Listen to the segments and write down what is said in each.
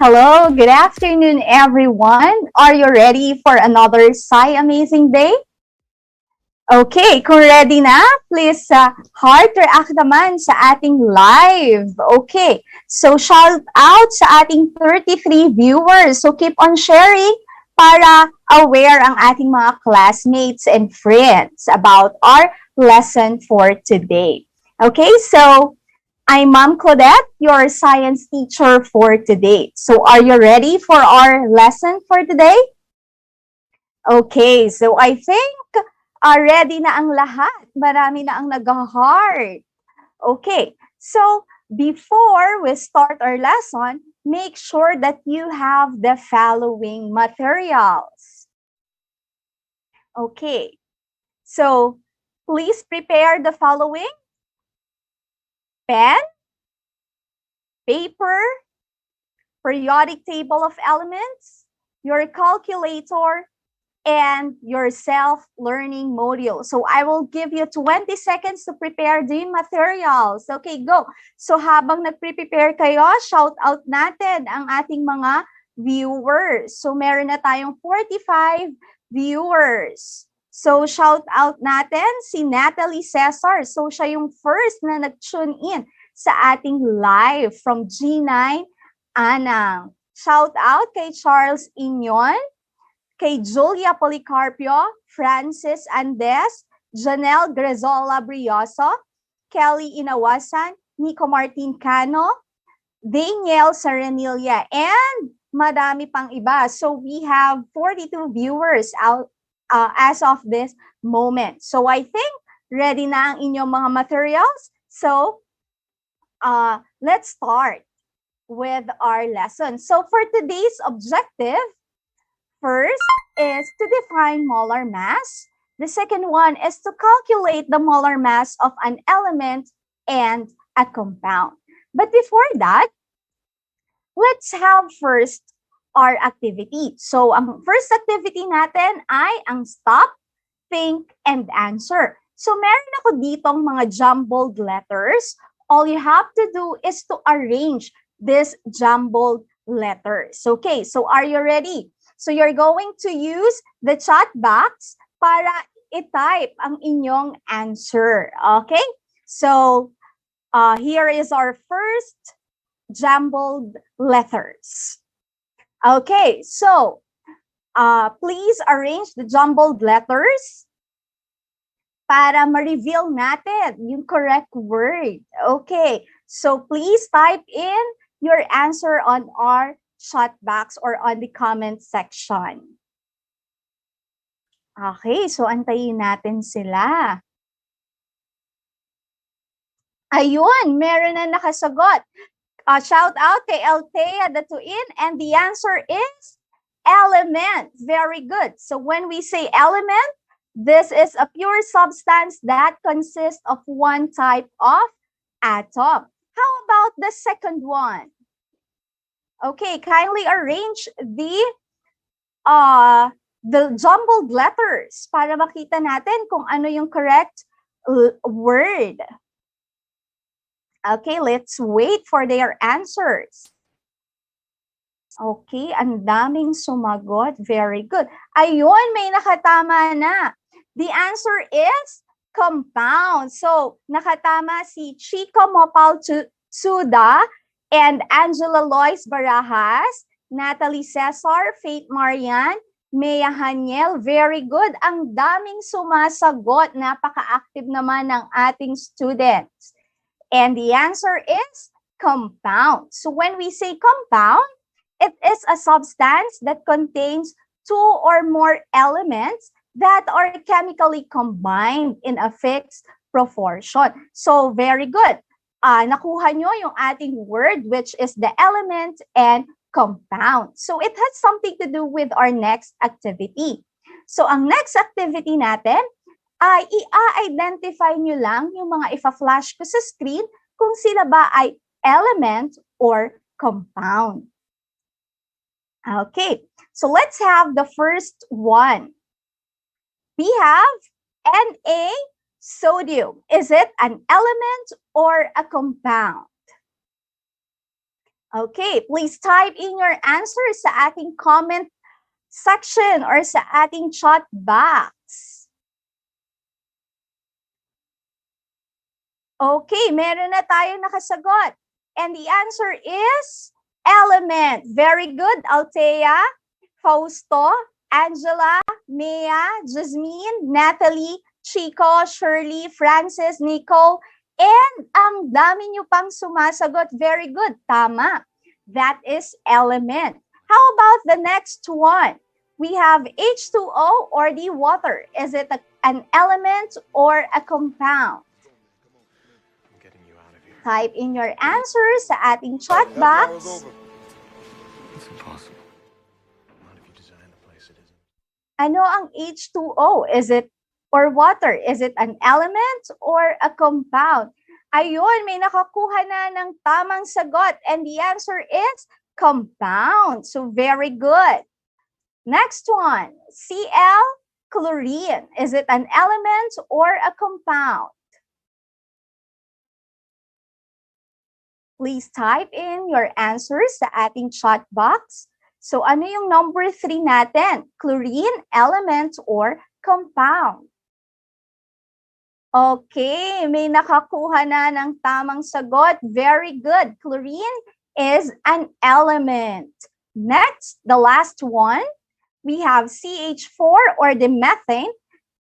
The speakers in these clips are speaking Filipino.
Hello, good afternoon, everyone. Are you ready for another Sai Amazing Day? Okay, kung ready na, please heart react naman sa ating live. Okay, so shout out sa ating 33 viewers. So keep on sharing para aware ang ating mga classmates and friends about our lesson for today. Okay, so I'm Ma'am Claudette, your science teacher for today. So are you ready for our lesson for today? Okay, so I think ready na ang lahat. Marami na ang nag-heart. Okay, so before we start our lesson, make sure that you have the following materials. Okay, so please prepare the following: pen, paper, periodic table of elements, your calculator, and your self-learning module. So I will give you 20 seconds to prepare the materials. Okay, go. So habang nagpre-prepare kayo, shout out natin ang ating mga viewers. So meron na tayong 45 viewers. So shout out natin si Natalie Cesar. So siya yung first na nag-tune in sa ating live from G9 Anang. Shout out kay Charles Inyon, kay Julia Policarpio, Francis Andes, Janelle Grezola Brioso, Kelly Inawasan, Nico Martin Cano, Daniel Serenilla, and madami pang iba. So we have 42 viewers out as of this moment. So I think ready na ang inyong mga materials. So let's start with our lesson. So for today's objective, first is to define molar mass. The second one is to calculate the molar mass of an element and a compound. But before that, let's have first our activity. So ang first activity natin ay ang stop, think, and answer. So meron ako ditong mga jumbled letters. All you have to do is to arrange these jumbled letters. Okay, so are you ready? So you're going to use the chat box para i-type ang inyong answer. Okay? So here is our first jumbled letters. Okay, so please arrange the jumbled letters para ma-reveal natin yung correct word. Okay, so please type in your answer on our chat box or on the comment section. Okay, so antayin natin sila. Ayun, meron na nakasagot. Shout out kay Althea Datuin, and the answer is element. Very good. So when we say element, this is a pure substance that consists of one type of atom. How about the second one? Okay, kindly arrange the jumbled letters para makita natin kung ano yung correct word. Okay, let's wait for their answers. Okay, ang daming sumagot. Very good. Ayun, may nakatama na. The answer is compound. So, nakatama si Chico Mopal Tsuda and Angela Lois Barajas, Natalie Cesar, Faith Marian, Mea Haniel. Very good. Ang daming sumasagot. Napaka-active naman ng ating students. And the answer is compound. So when we say compound, it is a substance that contains two or more elements that are chemically combined in a fixed proportion. So very good. Nakuha nyo yung ating word, which is the element and compound. So it has something to do with our next activity. So ang next activity natin ay i-identify nyo lang yung mga ipa-flash ko sa screen kung sila ba ay element or compound. Okay, so let's have the first one. We have Na sodium. Is it an element or a compound? Okay, please type in your answer sa ating comment section or sa ating chat box. Okay, meron na tayong nakasagot. And the answer is element. Very good, Althea, Fausto, Angela, Mia, Jasmine, Natalie, Chico, Shirley, Francis, Nicole, and ang dami nyo pang sumasagot. Very good, tama. That is element. How about the next one? We have H2O or the water. Is it an element or a compound? Type in your answers sa ating chat box. It's impossible. Not if you design the place it isn't. Ano ang H2O? Is it or water? Is it an element or a compound? Ayun, may nakakuha na ng tamang sagot and the answer is compound. So very good. Next one, Cl, chlorine. Is it an element or a compound? Please type in your answers sa ating chat box. So ano yung number 3 natin? Chlorine, element, or compound? Okay, may nakakuha na ng tamang sagot. Very good. Chlorine is an element. Next, the last one, we have CH4 or the methane,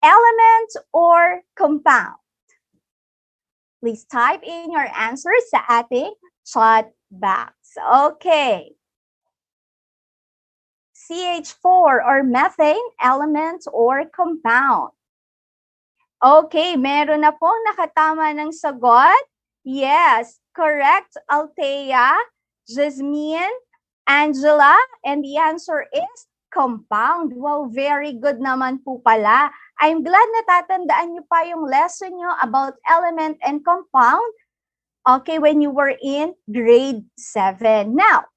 element or compound? Please type in your answers sa ating chat box. Okay. CH4 or methane, element or compound? Okay, meron na pong nakatama ng sagot. Yes, correct, Althea, Jasmine, Angela, and the answer is compound. Wow, very good naman po pala. I'm glad natatandaan niyo pa yung lesson niyo about element and compound. Okay, when you were in grade 7. Now,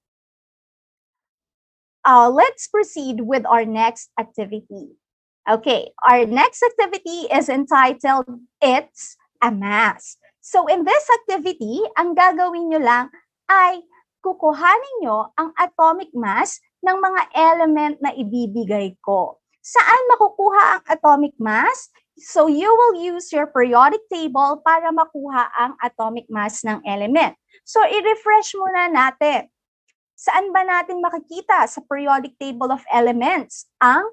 let's proceed with our next activity. Okay, our next activity is entitled, It's a Mass. So in this activity, ang gagawin nyo lang ay kukuhanin nyo ang atomic mass ng mga element na ibibigay ko. Saan makukuha ang atomic mass? So you will use your periodic table para makuha ang atomic mass ng element. So i-refresh muna natin. Saan ba natin makikita sa periodic table of elements ang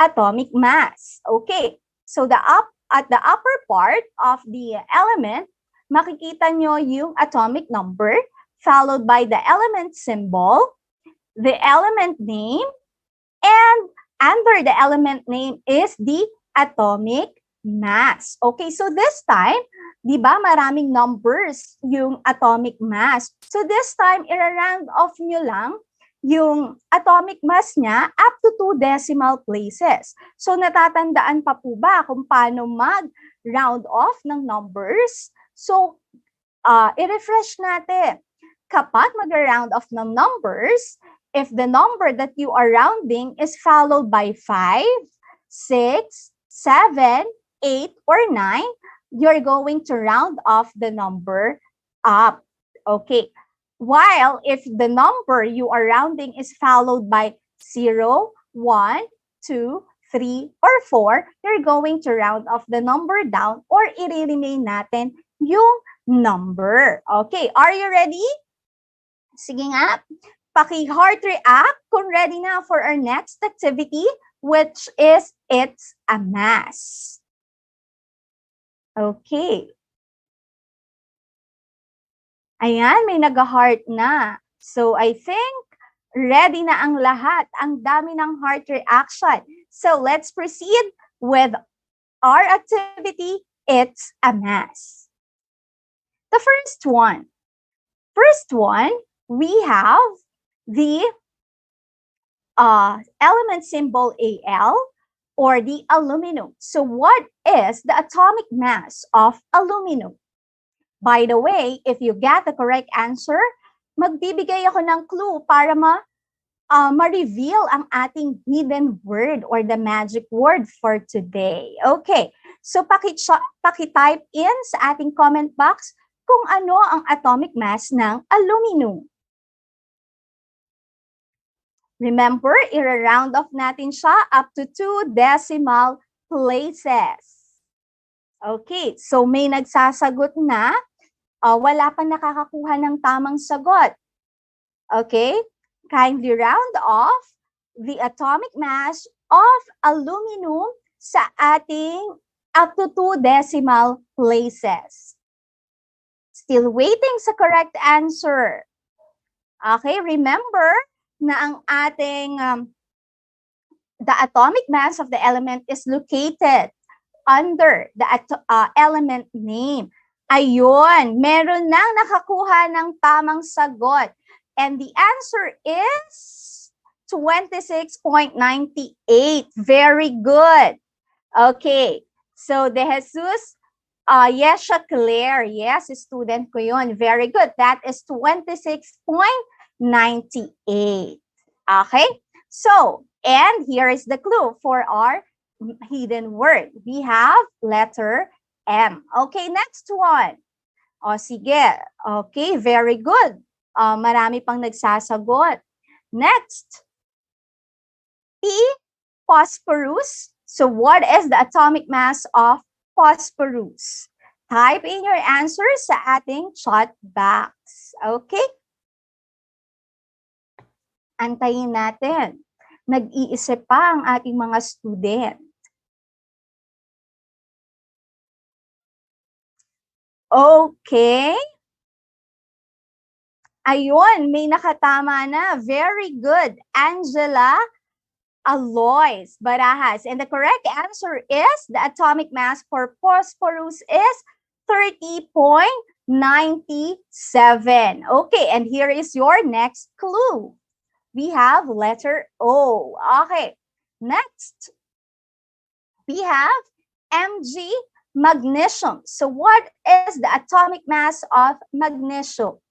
atomic mass? Okay, so at the upper part of the element, makikita nyo yung atomic number followed by the element symbol, the element name, and under the element name is the atomic mass. Okay, so this time, di ba maraming numbers yung atomic mass. So this time, i-round off nyo lang yung atomic mass niya up to 2 decimal places. So natatandaan pa po ba kung paano mag-round off ng numbers? So i-refresh natin. Kapag mag-round off ng numbers, if the number that you are rounding is followed by 5, 6, 7, 8, or 9, you're going to round off the number up. Okay. While if the number you are rounding is followed by 0, 1, 2, 3, or 4, you're going to round off the number down or i-remain natin yung number. Okay, are you ready? Sige nga, paki-heart react kung ready na for our next activity, which is It's a Mass. Okay. Ayan, may nag-heart na. So I think ready na ang lahat. Ang dami ng heart reaction. So let's proceed with our activity, It's a Mass. The first one, we have the element symbol Al or the aluminum. So what is the atomic mass of aluminum? By the way, if you get the correct answer, magbibigay ako ng clue para ma-reveal ang ating hidden word or the magic word for today. Okay, so paki-type in sa ating comment box kung ano ang atomic mass ng aluminum. Remember, i-round off natin siya up to 2 decimal places. Okay, so may nagsasagot na, wala pa nakakakuha ng tamang sagot. Okay, kindly round off the atomic mass of aluminum sa ating up to 2 decimal places. Still waiting sa correct answer. Okay, remember na ang ating the atomic mass of the element is located under the element name. Ayun, meron nang nakakuha ng tamang sagot. And the answer is 26.98. Very good. Okay. So, De Jesus, yes, Claire. Yes, student ko yun. Very good. That is 26.98. Okay? So, and here is the clue for our hidden word. We have letter M. Okay, next one. O, sige. Okay, very good. Marami pang nagsasagot. Next. P, phosphorus. So, what is the atomic mass of phosphorus? Type in your answer sa ating chat box. Okay? Antayin natin. Nag-iisip pa ang ating mga student. Okay. Ayun, may nakatama na. Very good. Angela Alois Barajas. And the correct answer is the atomic mass for phosphorus is 30.97. Okay, and here is your next clue. We have letter O. Okay, next. We have Mg, magnesium. So what is the atomic mass of magnesium?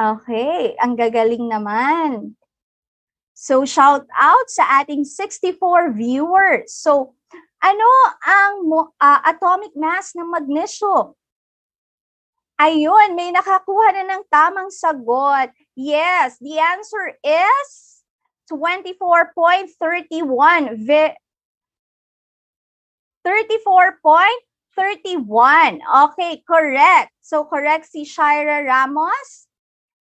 Okay, ang gagaling naman. So, shout out sa ating 64 viewers. So, ano ang atomic mass ng magnesium? Ayun, may nakakuha na ng tamang sagot. Yes, the answer is 24.31. 34.31. Okay, correct. So, correct si Shira Ramos.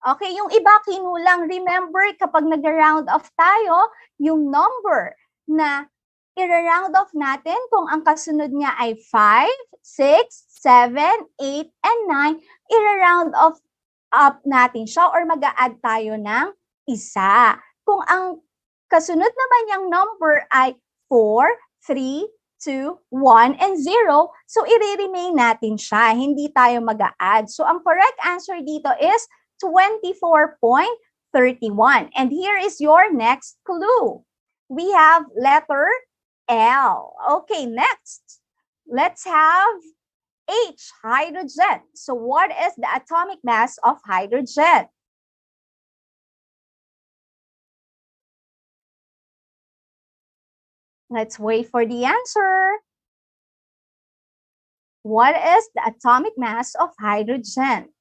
Okay, yung iba kinulang. Remember, kapag nag-round off tayo, yung number na i-round off natin kung ang kasunod niya ay 5, 6, 7, 8, and 9, i-round off up natin siya or mag-a-add tayo ng isa. Kung ang kasunod naman yung number ay 4, 3, 2, 1, and 0, so i-remain natin siya. Hindi tayo mag-a-add. So, ang correct answer dito is 24.31. And here is your next clue. We have letter L. Okay, next. Let's have H, hydrogen. So what is the atomic mass of hydrogen? Let's wait for the answer. What is the atomic mass of hydrogen?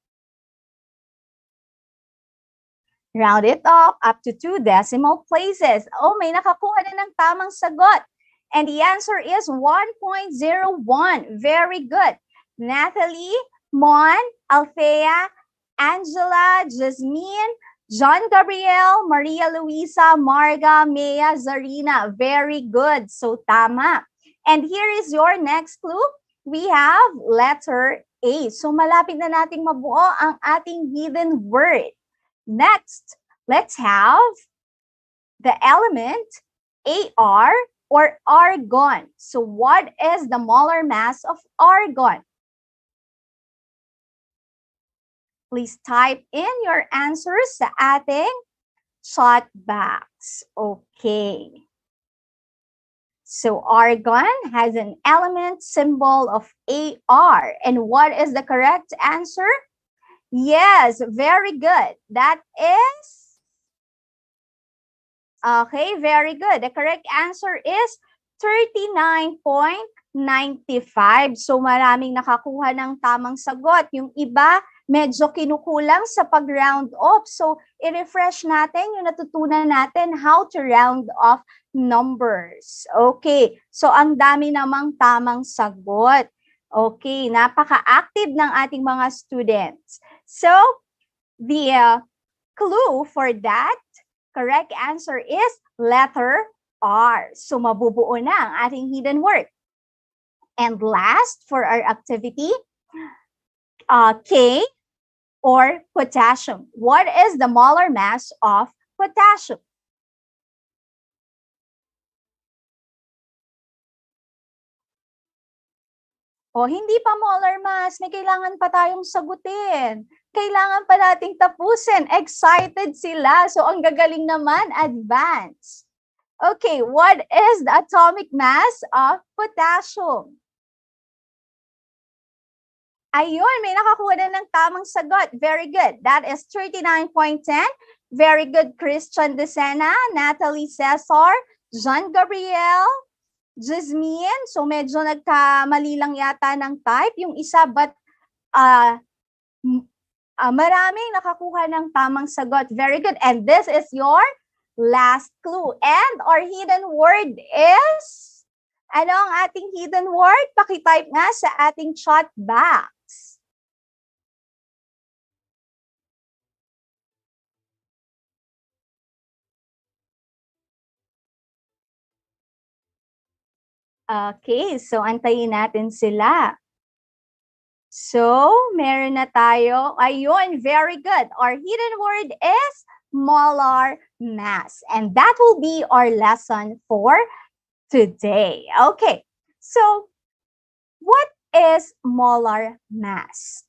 Round it up to 2 decimal places. Oh, may nakakuha na ng tamang sagot. And the answer is 1.01. Very good. Natalie, Mon, Althea, Angela, Jasmine, John Gabriel, Maria Luisa, Marga, Mea, Zarina. Very good. So, tama. And here is your next clue. We have letter A. So, malapit na nating mabuo ang ating hidden word. Next, let's have the element Ar or argon. So what is the molar mass of argon? Please type in your answers sa ating chat box. Okay. So argon has an element symbol of Ar. And what is the correct answer? Yes, very good. That is, okay, very good. The correct answer is 39.95. So maraming nakakuha ng tamang sagot. Yung iba, medyo kinukulang sa pag-round off. So i-refresh natin yung natutunan natin how to round off numbers. Okay, so ang dami namang tamang sagot. Okay, napaka-active ng ating mga students. So the clue for that correct answer is letter R. So mabubuo na ang ating hidden word. And last for our activity, K or potassium. What is the molar mass of potassium? O hindi pa molar mass, may kailangan pa tayong sagutin. Kailangan pa nating tapusin. Excited sila. So ang gagaling naman, advance. Okay, what is the atomic mass of potassium? Ayun, may nakakuha na ng tamang sagot. Very good. That is 39.10. Very good, Christian Decena, Natalie Cesar, John Gabriel, Jasmine. So medyo nagkamali lang yata ng type. Yung isa, but maraming nakakuha ng tamang sagot. Very good. And this is your last clue. And our hidden word is, ano ang ating hidden word? Pakitype nga sa ating chat box. Okay, so antayin natin sila. So, meron na tayo. Ayun, very good. Our hidden word is molar mass. And that will be our lesson for today. Okay, so what is molar mass?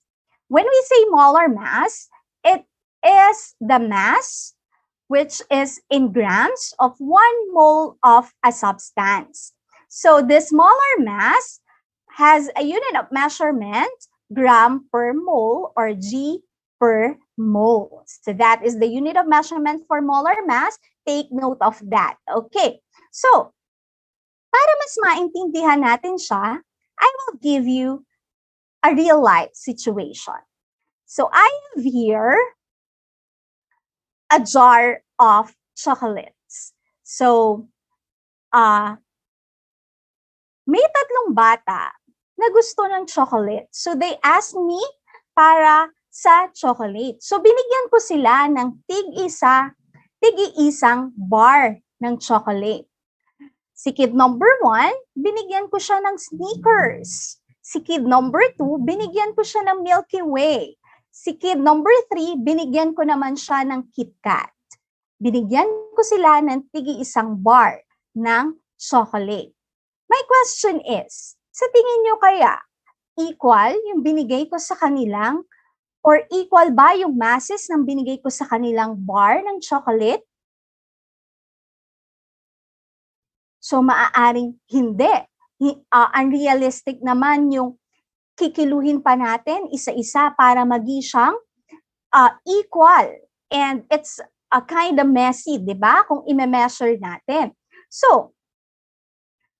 When we say molar mass, it is the mass which is in grams of 1 mole of a substance. So this molar mass has a unit of measurement, gram per mole or G per mole. So that is the unit of measurement for molar mass. Take note of that. Okay. So, para mas maintindihan natin siya, I will give you a real life situation. So I have here a jar of chocolates. So, may tatlong bata na gusto ng chocolate. So, they asked me para sa chocolate. So, binigyan ko sila ng tig-iisang bar ng chocolate. Si kid number 1, binigyan ko siya ng Snickers. Si kid number 2, binigyan ko siya ng Milky Way. Si kid number 3, binigyan ko naman siya ng KitKat. Binigyan ko sila ng tig-iisang bar ng chocolate. My question is, sa tingin nyo kaya, equal yung binigay ko sa kanilang or equal ba yung masses ng binigay ko sa kanilang bar ng chocolate? So, maaaring hindi. Unrealistic naman yung kikiluhin pa natin isa-isa para maging siyang equal. And it's a kind of messy, di ba? Kung i-measure natin. So,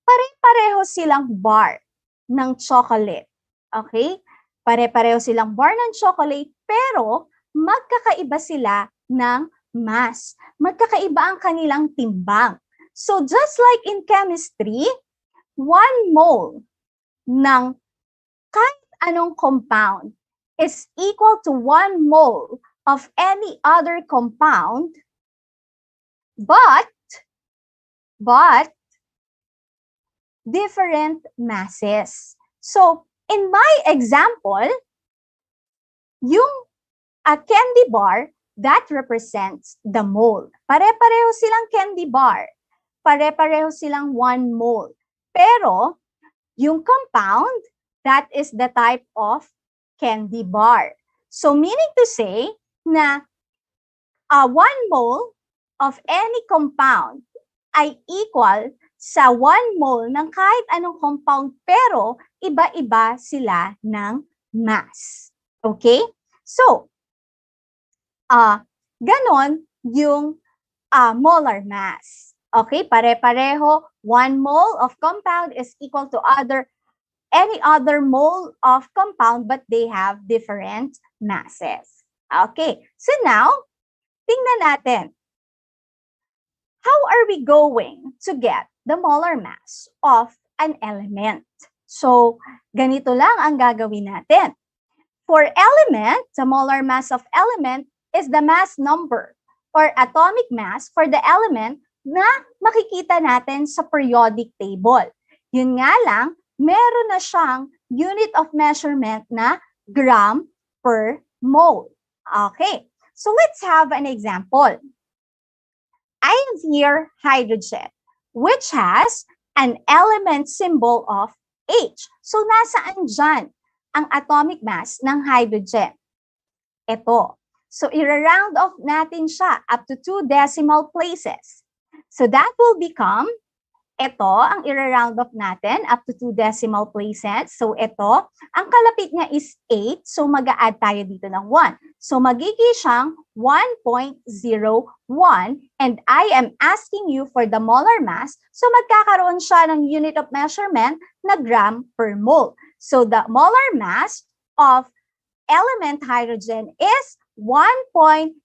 pare-pareho silang bar ng chocolate. Okay? Pare-pareho silang bar ng chocolate, pero magkakaiba sila ng mass. Magkakaiba ang kanilang timbang. So, just like in chemistry, 1 mole ng kahit anong compound is equal to 1 mole of any other compound, but different masses. So, in my example, yung candy bar, that represents the mole. Pare-pareho silang candy bar. Pare-pareho silang 1 mole. Pero, yung compound, that is the type of candy bar. So, meaning to say na 1 mole of any compound ay equal sa 1 mole ng kahit anong compound, pero iba-iba sila ng mass. Okay? So, ganon yung molar mass. Okay, pare-pareho. 1 mole of compound is equal to any other mole of compound, but they have different masses. Okay, so now, tingnan natin. How are we going to get the molar mass of an element? So, ganito lang ang gagawin natin. For element, the molar mass of element is the mass number or atomic mass for the element na makikita natin sa periodic table. Yun nga lang, meron na siyang unit of measurement na gram per mole. Okay, so let's have an example. I have here hydrogen, which has an element symbol of H. So nasaan dyan ang atomic mass ng hydrogen? Ito. So i-round off natin siya up to 2 decimal places. So that will become, ito ang i-round off natin up to 2 decimal places. So ito, ang kalapit niya is 8. So mag-a-add tayo dito ng 1. So magiging siyang 1.01 and I am asking you for the molar mass. So magkakaroon siya ng unit of measurement na gram per mole. So the molar mass of element hydrogen is 1.01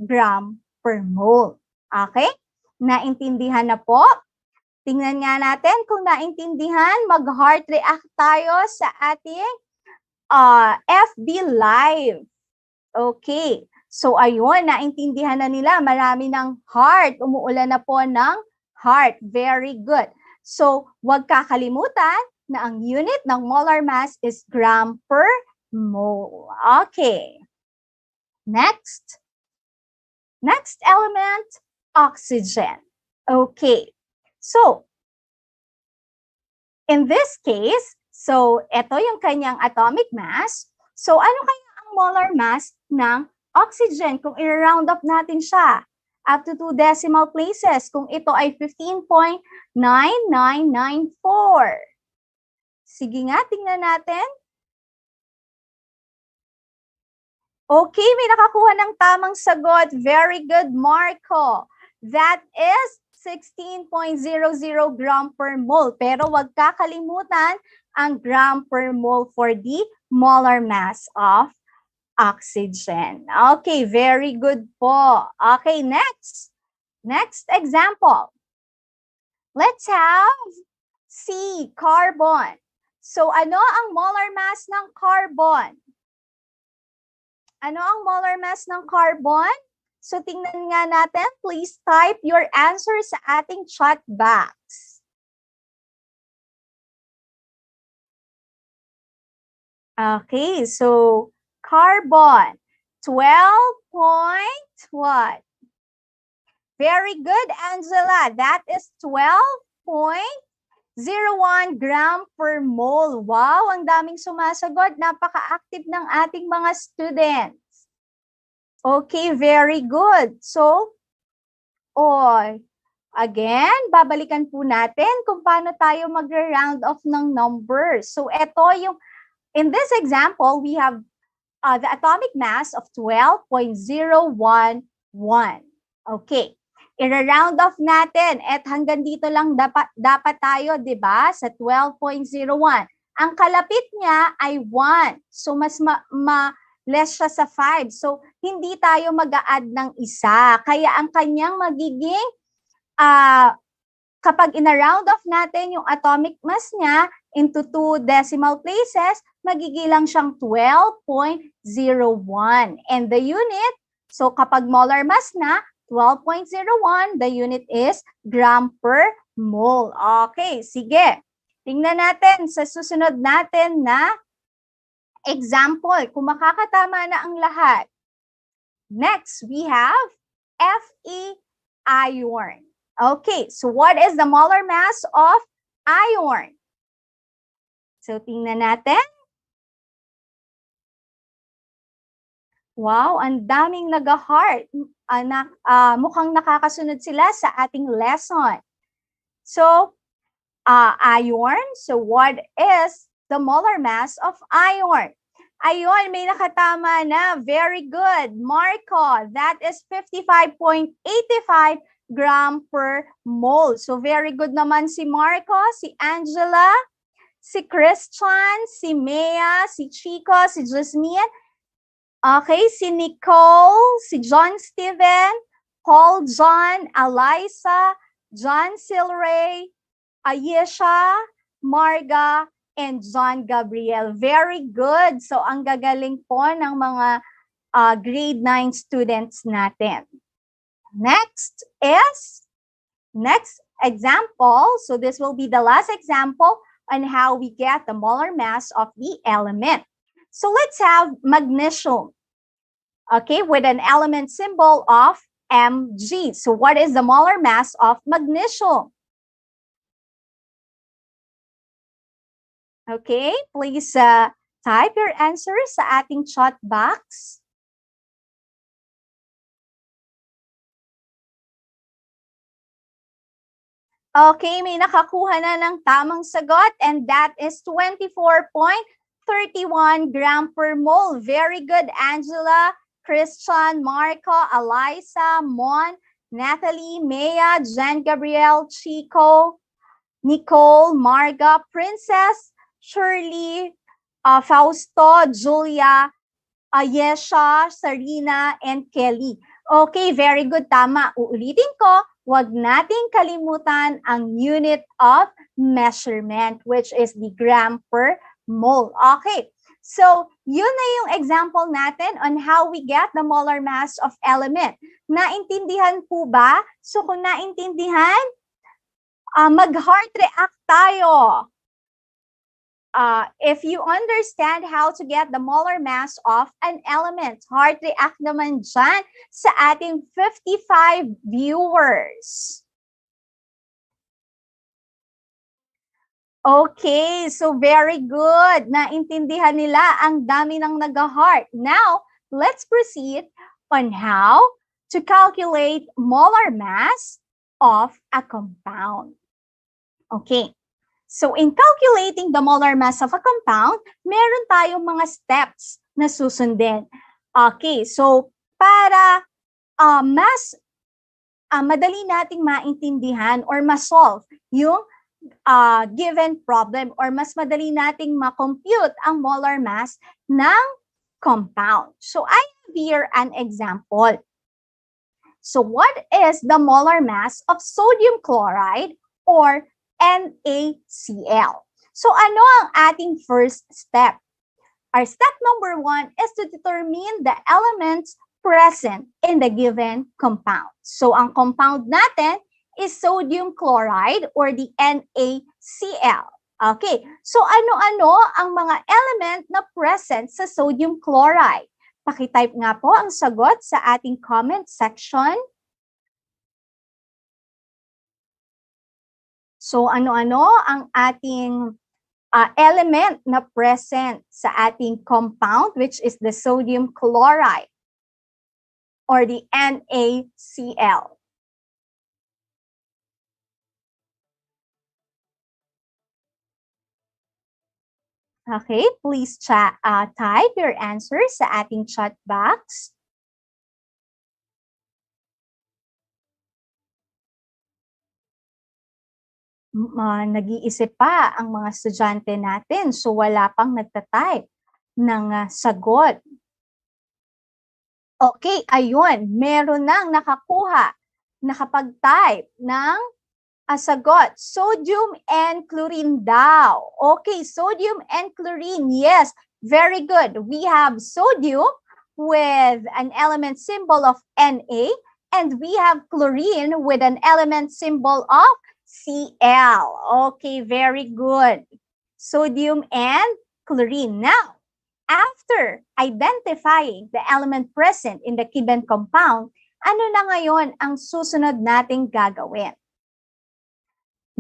gram per mole. Okay? Naintindihan na po? Tingnan nga natin kung naintindihan. Mag-heart react tayo sa ating FB Live. Okay. So ayun, naintindihan na nila. Marami ng heart. Umuulan na po ng heart. Very good. So, huwag kakalimutan na ang unit ng molar mass is gram per mole. Okay. Next. Next element, oxygen. Okay. So, in this case, so ito yung kanyang atomic mass. So, ano kaya ang molar mass ng oxygen kung i-round up natin siya up to 2 decimal places kung ito ay 15.9994? Sige nga, tingnan natin. Okay, may nakakuha ng tamang sagot. Very good, Marco. That is 16.00 gram per mole. Pero wag kakalimutan ang gram per mole for the molar mass of oxygen. Okay, very good po. Okay, next. Next example. Let's have C, carbon. So ano ang molar mass ng carbon? Ano ang molar mass ng carbon? So tingnan nga natin. Please type your answer sa ating chat box. Okay, so carbon, 12 point what? Very good, Angela. That is 12.01 gram per mole. Wow, ang daming sumasagot. Napaka-active ng ating mga students. Okay, very good. So, again, babalikan po natin kung paano tayo mag-round off ng numbers. So, ito yung, in this example, we have the atomic mass of 12.011. Okay. I-round off natin at hanggang dito lang dapat tayo, di ba? Sa 12.01. Ang kalapit niya ay 1. So, mas less siya sa 5. So, hindi tayo mag-a-add ng isa. Kaya ang kanyang magiging, kapag ina-round off natin yung atomic mass niya into 2 decimal places, magiging lang siyang 12.01. And the unit, so kapag molar mass na, 12.01, the unit is gram per mole. Okay, sige. Tingnan natin sa susunod natin na example, kung makakatama na ang lahat. Next, we have Fe, iron. Okay, so what is the molar mass of iron? So, tingnan natin. Wow, ang daming nag-heart. Mukhang nakakasunod sila sa ating lesson. So, iron. So, what is the molar mass of iron? Ayun, may nakatama na. Very good. Marco, that is 55.85 gram per mole. So very good naman si Marco, si Angela, si Christian, si Mea, si Chico, si Jasmine. Okay, si Nicole, si John Steven, Paul John, Eliza, John Silray, Ayesha, Marga, and John Gabriel. Very good. So ang gagaling po ng mga grade 9 students natin. Next example. So this will be the last example on how we get the molar mass of the element. So let's have magnesium, okay, with an element symbol of Mg. So what is the molar mass of magnesium? Okay, please type your answer sa ating chat box. Okay, may nakakuha na ng tamang sagot and that is 24.31 gram per mole. Very good, Angela, Christian, Marco, Eliza, Mon, Natalie, Mea, Jen Gabriel, Chico, Nicole, Marga, Princess, Shirley, Fausto, Julia, Ayesha, Sarina, and Kelly. Okay, very good, tama. Uulitin ko, huwag nating kalimutan ang unit of measurement, which is the gram per mole. Okay, so yun na yung example natin on how we get the molar mass of element. Naintindihan po ba? So kung naintindihan, mag-heart react tayo. If you understand how to get the molar mass of an element, heart react naman dyan sa ating 55 viewers. Okay, so very good. Naintindihan nila, ang dami ng nag-heart. Now, let's proceed on how to calculate molar mass of a compound. Okay. So in calculating the molar mass of a compound, meron tayong mga steps na susundin. Okay, so para mas madali nating maintindihan or ma-solve yung given problem or mas madali nating ma-compute ang molar mass ng compound. So I have here an example. So what is the molar mass of sodium chloride or NaCl? So ano ang ating first step? Our step number 1 is to determine the elements present in the given compound. So ang compound natin is sodium chloride or the NaCl. Okay, so ano-ano ang mga element na present sa sodium chloride? Pakitype nga po ang sagot sa ating comment section. So ano-ano ang ating element na present sa ating compound, which is the sodium chloride or the NaCl. Okay, please type your answer sa ating chat box. Nag-iisip pa ang mga estudyante natin, so wala pang nagtatype ng sagot. Okay, ayun, meron nang nakapag-type ng sagot. Sodium and chlorine daw. Okay, sodium and chlorine, yes, very good. We have sodium with an element symbol of Na, and we have chlorine with an element symbol of Cl. Okay, very good. Sodium and chlorine. Now, after identifying the element present in the given compound, ano na ngayon ang susunod nating gagawin?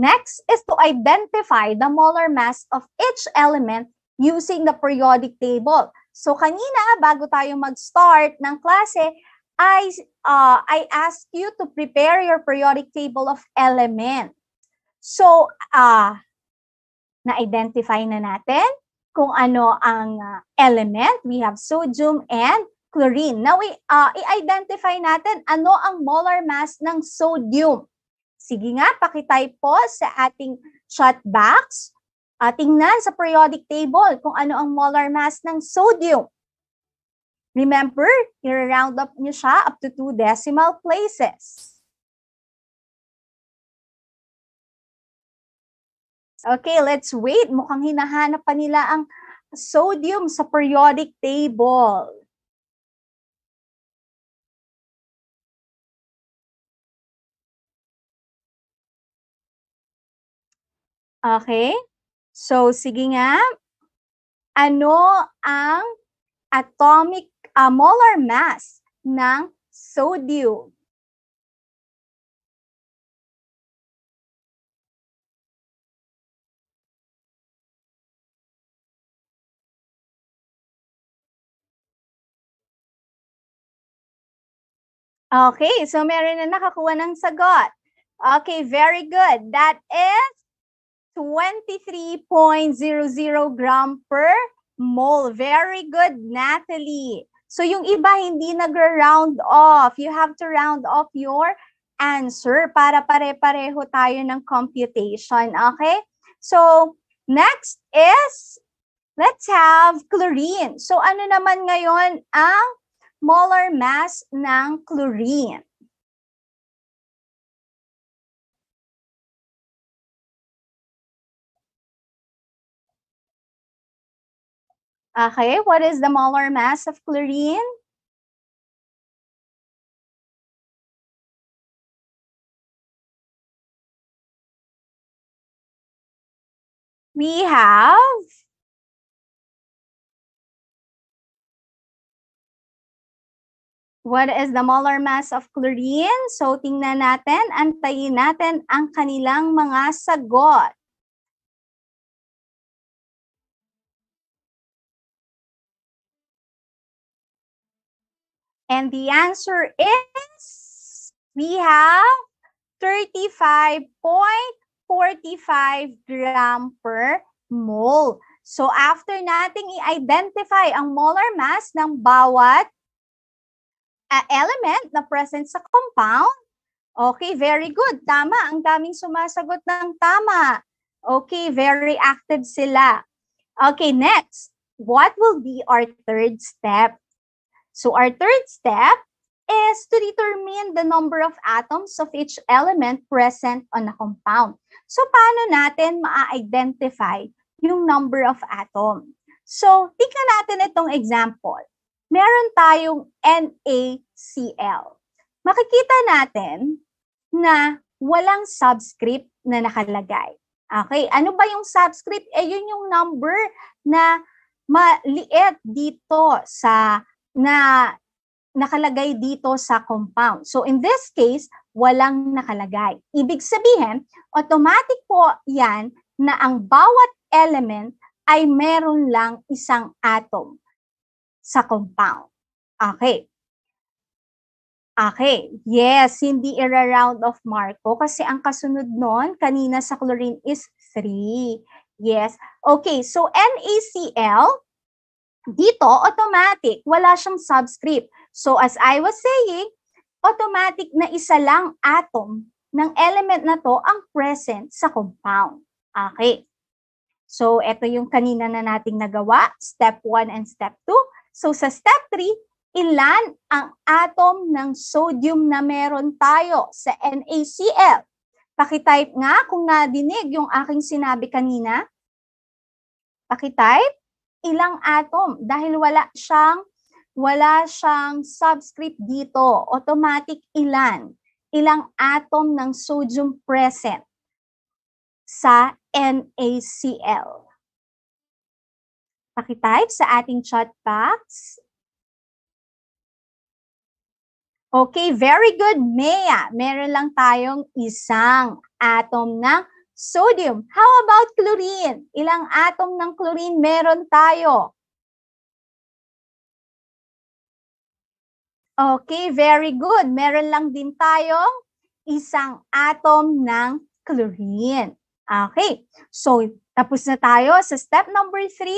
Next is to identify the molar mass of each element using the periodic table. So kanina, bago tayo mag-start ng klase, I asked you to prepare your periodic table of elements. So, na-identify na natin kung ano ang element. We have sodium and chlorine. Now, i-identify natin ano ang molar mass ng sodium. Sige nga, pakitype po sa ating chat box. Tingnan sa periodic table kung ano ang molar mass ng sodium. Remember, i-round up nyo siya up to 2 decimal places. Okay, let's wait. Mukhang hinahanap pa nila ang sodium sa periodic table. Okay? So, sige nga. Ano ang atomic molar mass ng sodium? Okay, so meron na nakakuha ng sagot. Okay, very good. That is 23.00 gram per mole. Very good, Natalie. So yung iba hindi nag-round off. You have to round off your answer para pare-pareho tayo ng computation. Okay? So next is, let's have chlorine. So ano naman ngayon ang molar mass ng chlorine? Okay, what is the molar mass of chlorine? We have what is the molar mass of chlorine? So tingnan natin, antayin natin ang kanilang mga sagot. And the answer is, we have 35.45 gram per mole. So after nating i-identify ang molar mass ng bawat element na present sa compound, okay, very good. Tama, ang daming sumasagot ng tama. Okay, very active sila. Okay, next, what will be our third step? So our third step is to determine the number of atoms of each element present on a compound. So paano natin ma-identify yung number of atom? So tingnan natin itong example. Meron tayong NaCl. Makikita natin na walang subscript na nakalagay. Okay, ano ba yung subscript? Yun yung number na maliit dito sa na nakalagay dito sa compound. So in this case, walang nakalagay. Ibig sabihin, automatic po yan na ang bawat element ay meron lang isang atom sa compound. Okay. Okay. Yes, hindi i-round off Marco kasi ang kasunod nun, kanina sa chlorine is 3. Yes. Okay, so NaCl, dito, automatic, wala siyang subscript. So as I was saying, automatic na isa lang atom ng element na to ang present sa compound. Okay. So ito yung kanina na nating nagawa, step 1 and step 2. So sa step 3, ilan ang atom ng sodium na meron tayo sa NaCl? Pakitype nga kung nadinig yung aking sinabi kanina. Pakitype. Ilang atom dahil wala siyang subscript dito. Automatic ilang atom ng sodium present sa NaCl. Pakitype sa ating chat box. Okay, very good, Mea. Meron lang tayong isang atom ng sodium. How about chlorine? Ilang atom ng chlorine meron tayo? Okay, very good. Meron lang din tayong isang atom ng chlorine. Okay, so tapos na tayo sa step number 3.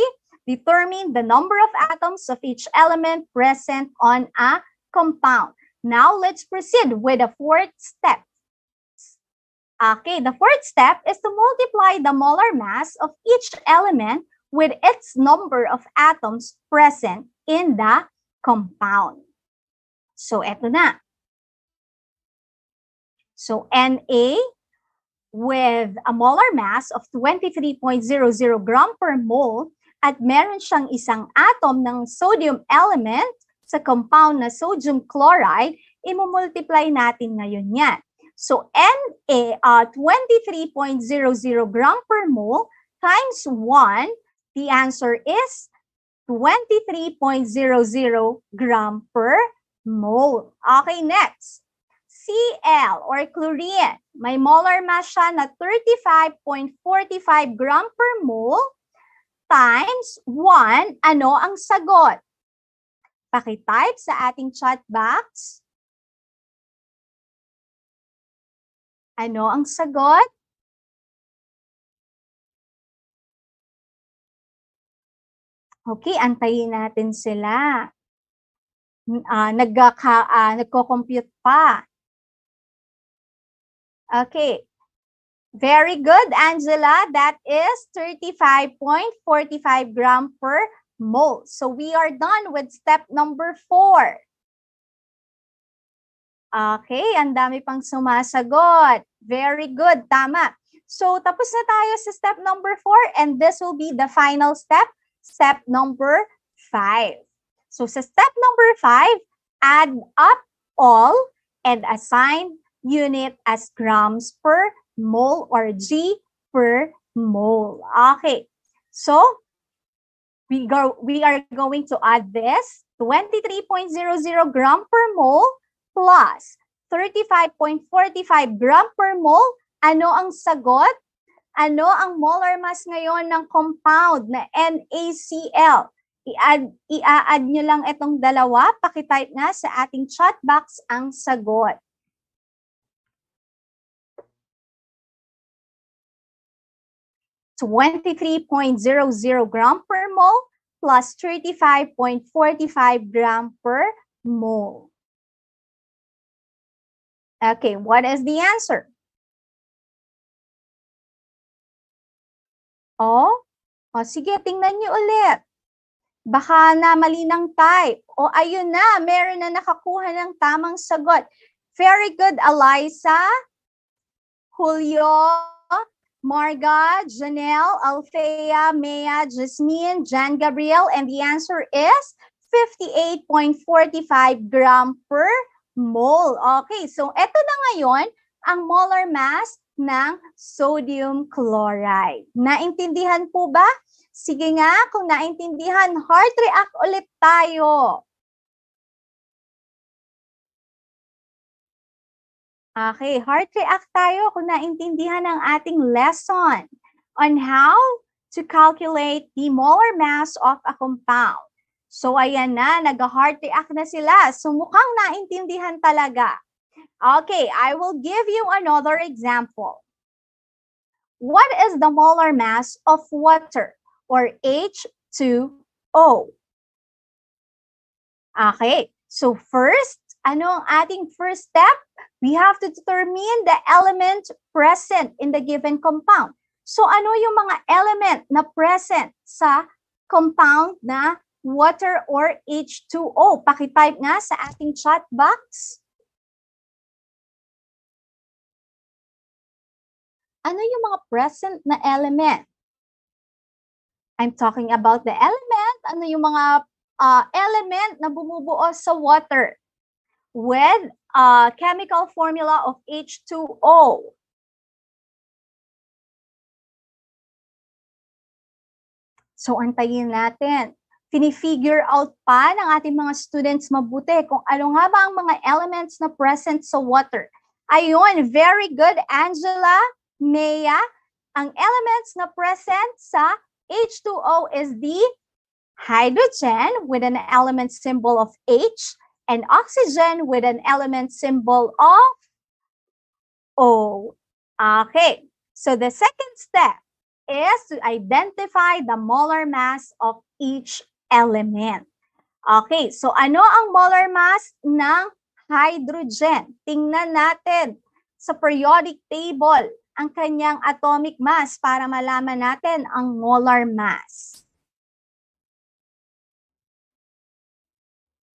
Determine the number of atoms of each element present on a compound. Now, let's proceed with the fourth step. Okay, the fourth step is to multiply the molar mass of each element with its number of atoms present in the compound. So, eto na. So, Na with a molar mass of 23.00 gram per mole at meron siyang isang atom ng sodium element sa compound na sodium chloride, imumultiply natin ngayon yan. So, Na 23.00 gram per mole times 1, the answer is 23.00 gram per mole. Okay, next. Cl or chlorine, may molar mass siya na 35.45 gram per mole times 1. Ano ang sagot? Pakitype sa ating chat box. Ano ang sagot? Okay, antayin natin sila. Nagko-compute pa. Okay. Very good, Angela. That is 35.45 gram per mole. So we are done with step number 4. Okay, ang dami pang sumasagot. Very good, tama. So tapos na tayo sa step number 4 and this will be the final step, step number 5. So sa step number 5, add up all and assign unit as grams per mole or G per mole. Okay, so we are going to add this 23.00 gram per mole plus 35.45 gram per mole. Ano ang sagot? Ano ang molar mass ngayon ng compound na NaCl? I-add nyo lang itong dalawa. Pakitype nga sa ating chat box ang sagot. $23.00 gram per mole plus 35.45 gram per mole. Okay, what is the answer? Sige, tingnan niyo ulit. Baka na mali ng type. Ayun na, meron na nakakuha ng tamang sagot. Very good, Eliza, Julio, Marga, Janelle, Althea, Mea, Jasmine, Jan Gabriel, and the answer is 58.45 gram per mole. Okay, so eto na ngayon ang molar mass ng sodium chloride. Naintindihan po ba? Sige nga, kung naintindihan, heart react ulit tayo. Okay, heart react tayo kung naintindihan ang ating lesson on how to calculate the molar mass of a compound. So ayan na, nag-heart react na sila. So mukhang naintindihan talaga. Okay, I will give you another example. What is the molar mass of water or H2O? Okay, so first, ano ang ating first step? We have to determine the element present in the given compound. So ano yung mga element na present sa compound na water or H2O? Pakitype nga sa ating chat box. Ano yung mga present na element? I'm talking about the element. Ano yung mga element na bumubuo sa water with chemical formula of H2O? So, antayin natin. Fini-figure out pa ng ating mga students mabuti kung ano nga ba ang mga elements na present sa water. Ayun, very good, Angela, Mea. Ang elements na present sa H2O is the hydrogen with an element symbol of H and oxygen with an element symbol of O. Okay, so the second step is to identify the molar mass of each element. Okay, so ano ang molar mass ng hydrogen? Tingnan natin sa periodic table ang kanyang atomic mass para malaman natin ang molar mass.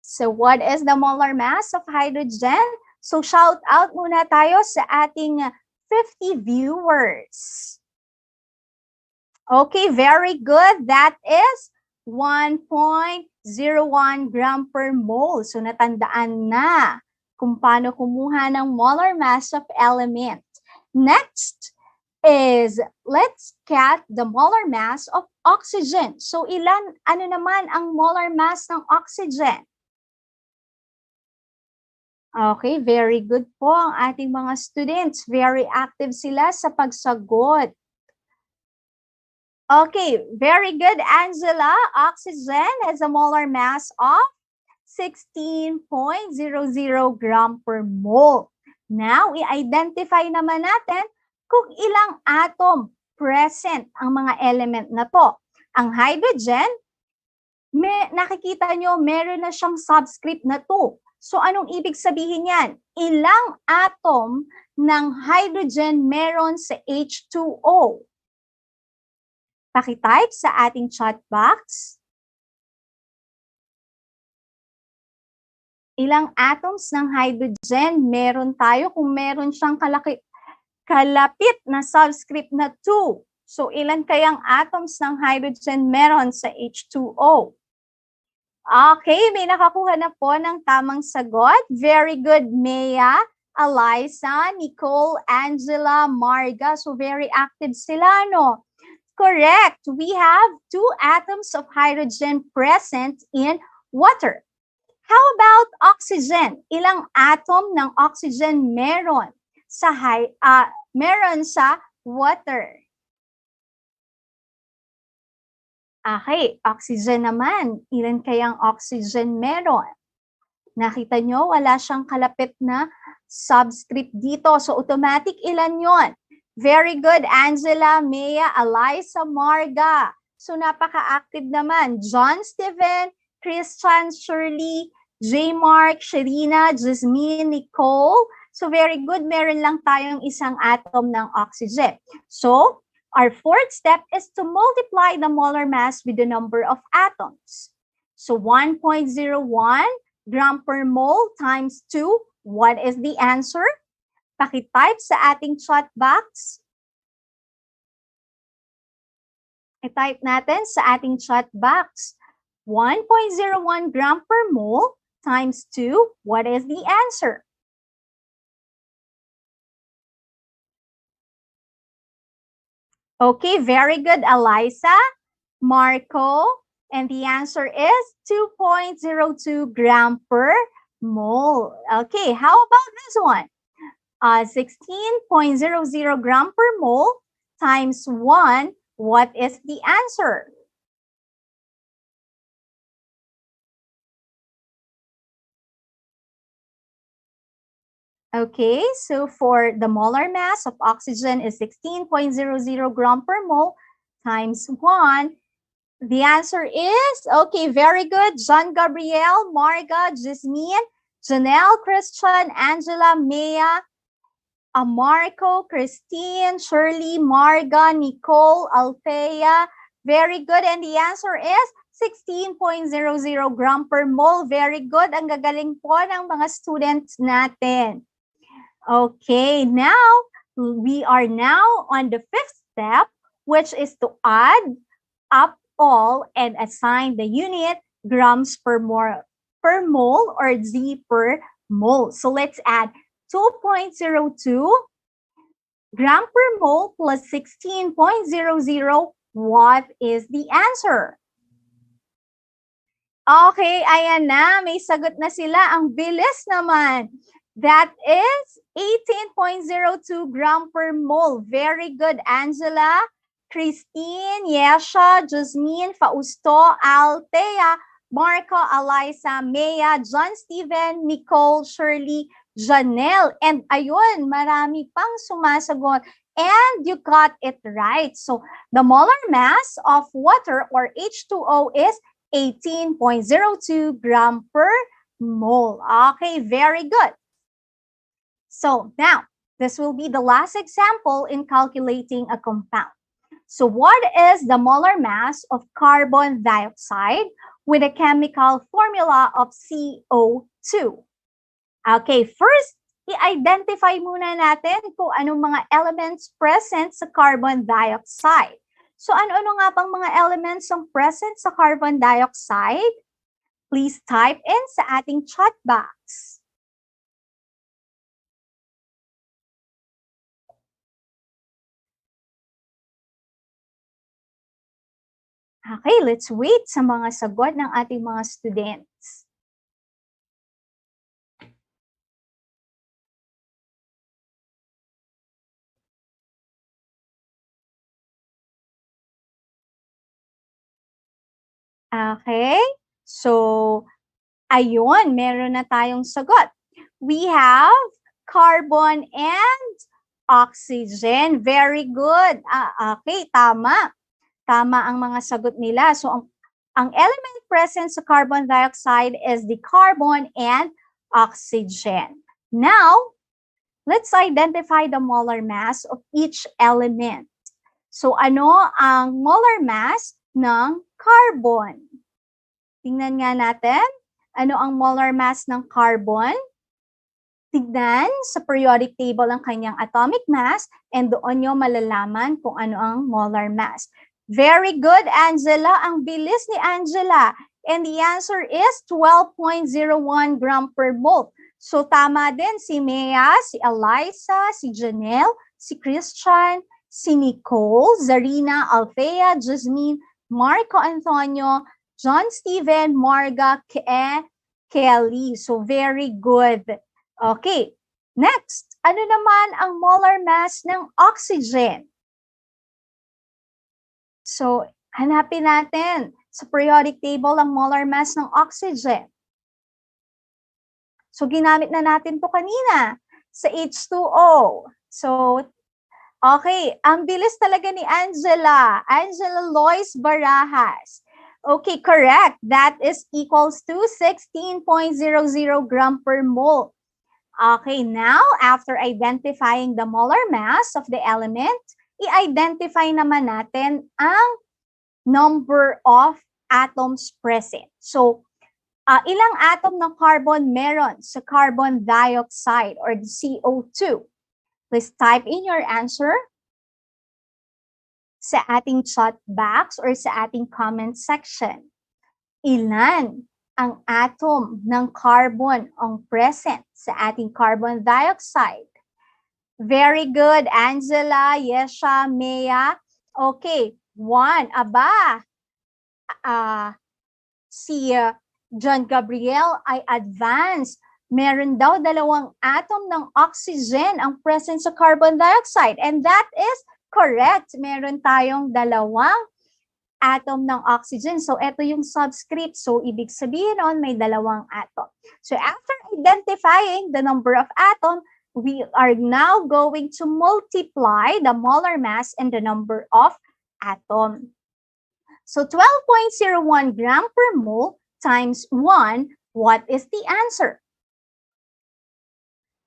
So what is the molar mass of hydrogen? So shout out muna tayo sa ating 50 viewers. Okay, very good. That is 1.01 gram per mole. So natandaan na kung paano kumuha ng molar mass of element. Next is, let's get the molar mass of oxygen. So ano naman ang molar mass ng oxygen? Okay, very good po ang ating mga students. Very active sila sa pagsagot. Okay, very good, Angela. Oxygen has a molar mass of 16.00 gram per mole. Now, i-identify naman natin kung ilang atom present ang mga element na to. Ang hydrogen, nakikita nyo, meron na siyang subscript na 2. So, anong ibig sabihin yan? Ilang atom ng hydrogen meron sa H2O? Pakitype sa ating chat box. Ilang atoms ng hydrogen meron tayo kung meron siyang kalapit na subscript na 2. So, ilan kayang atoms ng hydrogen meron sa H2O? Okay, may nakakuha na po ng tamang sagot. Very good, Mea, Eliza, Nicole, Angela, Marga. So, very active sila, no? Correct. We have 2 atoms of hydrogen present in water. How about oxygen? Ilang atom ng oxygen meron sa water? Okay, oxygen naman. Ilan kayang oxygen meron? Nakita nyo, wala siyang kalapit na subscript dito. So, automatic ilan yon? Very good, Angela, Mea, Eliza, Marga. So, napaka-active naman. John, Steven, Christian, Shirley, J. Mark, Sherina, Jasmine, Nicole. So, very good. Meron lang tayong isang atom ng oxygen. So, our fourth step is to multiply the molar mass with the number of atoms. So, 1.01 gram per mole times 2. What is the answer? Pakitype sa ating chat box. I-type natin sa ating chat box. 1.01 gram per mole times 2. What is the answer? Okay, very good, Eliza, Marco, and the answer is 2.02 gram per mole. Okay, how about this one? 16.00 gram per mole times 1, what is the answer? Okay, so for the molar mass of oxygen is 16.00 gram per mole times 1. The answer is, okay, very good. John Gabriel, Marga, Jasmine, Janelle, Christian, Angela, Mea, Marco, Christine, Shirley, Marga, Nicole, Althea. Very good. And the answer is 16.00 gram per mole. Very good. Ang gagaling po ng mga students natin. Okay, now we are now on the 5th step, which is to add up all and assign the unit grams per mole or Z per mole. So let's add 2.02 gram per mole plus 16.00. What is the answer? Okay, ayan na. May sagot na sila. Ang bilis naman. That is 18.02 gram per mole. Very good, Angela, Christine, Yesha, Jasmine, Fausto, Althea, Marco, Eliza, Mea, John Steven, Nicole, Shirley, Janelle. And ayun, marami pang sumasagot. And you got it right. So the molar mass of water or H2O is 18.02 gram per mole. Okay, very good. So now, this will be the last example in calculating a compound. So what is the molar mass of carbon dioxide with a chemical formula of CO2? Okay, first, i-identify muna natin kung anong mga elements present sa carbon dioxide. So ano-ano nga bang mga elements ang present sa carbon dioxide? Please type in sa ating chat box. Okay, let's wait sa mga sagot ng ating mga students. Okay, so ayun, meron na tayong sagot. We have carbon and oxygen. Very good. Okay, tama. Tama ang mga sagot nila. So, ang element present sa carbon dioxide is the carbon and oxygen. Now, let's identify the molar mass of each element. So, ano ang molar mass ng carbon? Tingnan nga natin. Ano ang molar mass ng carbon? Tignan sa periodic table ang kanyang atomic mass and doon nyo malalaman kung ano ang molar mass. Very good, Angela. Ang bilis ni Angela. And the answer is 12.01 gram per mole. So tama din si Mea, si Eliza, si Janelle, si Christian, si Nicole, Zarina, Althea, Jasmine, Marco Antonio, John Steven, Marga, Kelly. So very good. Okay, next, ano naman ang molar mass ng oxygen? So, hanapin natin sa periodic table ang molar mass ng oxygen. So, ginamit na natin to kanina sa H2O. So, okay, ang bilis talaga ni Angela. Angela Lois Barajas. Okay, correct. That is equals to 16.00 gram per mole. Okay, now, after identifying the molar mass of the element, i-identify naman natin ang number of atoms present. So, ilang atom ng carbon meron sa carbon dioxide or the CO2? Please type in your answer sa ating chat box or sa ating comment section. Ilan ang atom ng carbon ang present sa ating carbon dioxide? Very good, Angela, Yesha, Mea. Okay, 1. Aba, si John Gabriel ay advanced. Meron daw 2 atom ng oxygen ang present sa carbon dioxide. And that is correct. Meron tayong 2 atom ng oxygen. So, ito yung subscript. So, ibig sabihin nun, may 2 atom. So, after identifying the number of atom, we are now going to multiply the molar mass and the number of atom. So, 12.01 gram per mole times 1, what is the answer?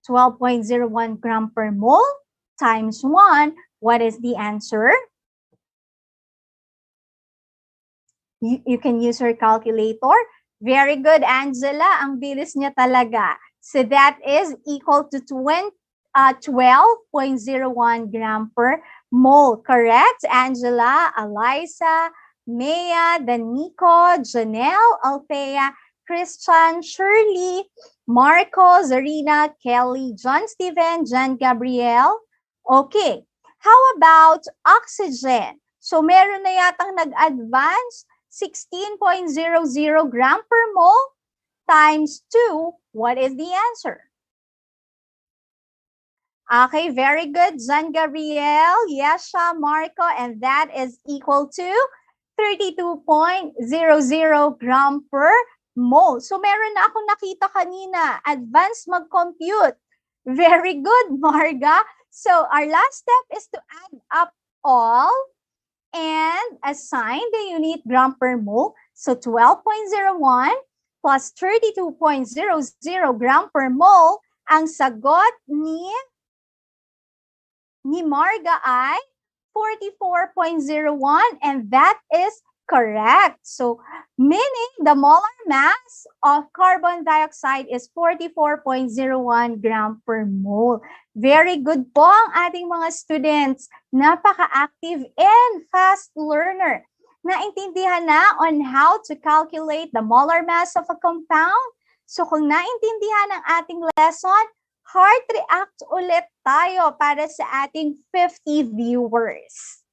12.01 gram per mole times 1, what is the answer? You can use your calculator. Very good, Angela. Ang bilis niya talaga. So that is equal to 12.01 gram per mole. Correct, Angela, Eliza, Mea, Danico, Janelle, Althea, Christian, Shirley, Marco, Zarina, Kelly, John Steven, John Gabriel. Okay, how about oxygen? So meron na yatang nag-advance 16.00 gram per mole times 2, what is the answer? Okay, very good. John Gabriel, Yesha, Marco, and that is equal to 32.00 gram per mole. So meron na akong nakita kanina, advanced mag-compute. Very good, Marga. So our last step is to add up all and assign the unit gram per mole. So 12.01 plus 32.00 gram per mole, ang sagot ni Marga ay 44.01, and that is correct. So, meaning the molar mass of carbon dioxide is 44.01 gram per mole. Very good po ang ating mga students. Napaka-active and fast learner. Naintindihan na on how to calculate the molar mass of a compound? So, kung naintindihan ang ating lesson, heart react ulit tayo para sa ating 50 viewers.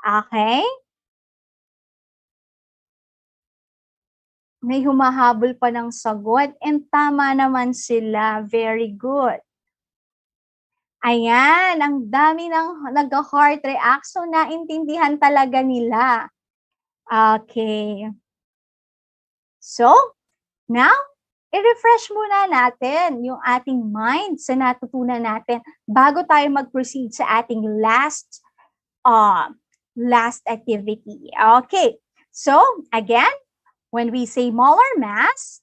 Okay? May humahabol pa ng sagot and tama naman sila. Very good. Ayan, ang dami ng nag-heart react. So, naintindihan talaga nila. Okay. So, now, i-refresh muna natin yung ating mind sa natutunan natin bago tayo mag-proceed sa ating last activity. Okay. So, again, when we say molar mass,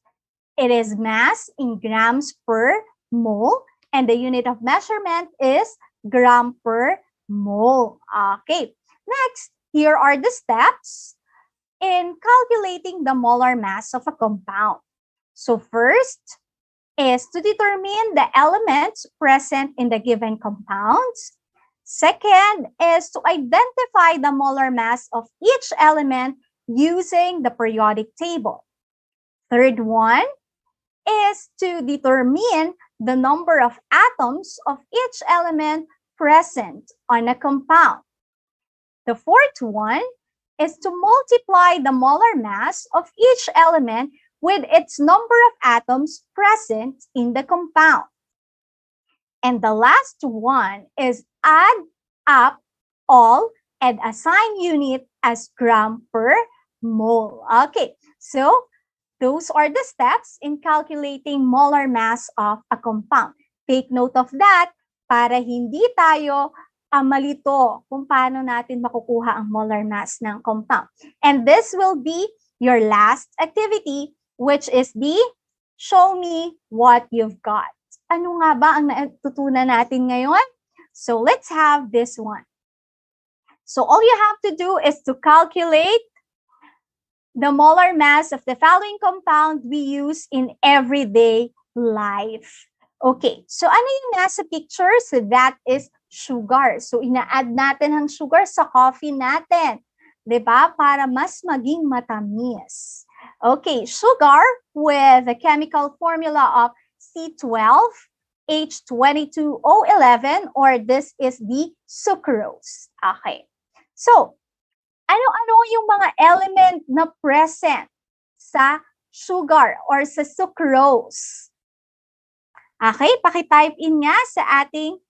it is mass in grams per mole, and the unit of measurement is gram per mole. Okay. Next, here are the steps in calculating the molar mass of a compound. So first is to determine the elements present in the given compounds. Second is to identify the molar mass of each element using the periodic table. Third one is to determine the number of atoms of each element present on a compound. The fourth one is to multiply the molar mass of each element with its number of atoms present in the compound. And the last one is add up all and assign unit as gram per mole. Okay, so those are the steps in calculating molar mass of a compound. Take note of that para hindi tayo malito kung paano natin makukuha ang molar mass ng compound. And this will be your last activity, which is the show me what you've got. Ano nga ba ang natutunan natin ngayon? So let's have this one. So all you have to do is to calculate the molar mass of the following compound we use in everyday life. Okay, so ano yung nasa picture? So that is sugar. So ina-add natin ang sugar sa coffee natin. 'Di ba? Para mas maging matamis. Okay, sugar with the chemical formula of C12H22O11, or this is the sucrose. Okay. So, ano-ano yung mga element na present sa sugar or sa sucrose? Okay, paki-type in nga sa ating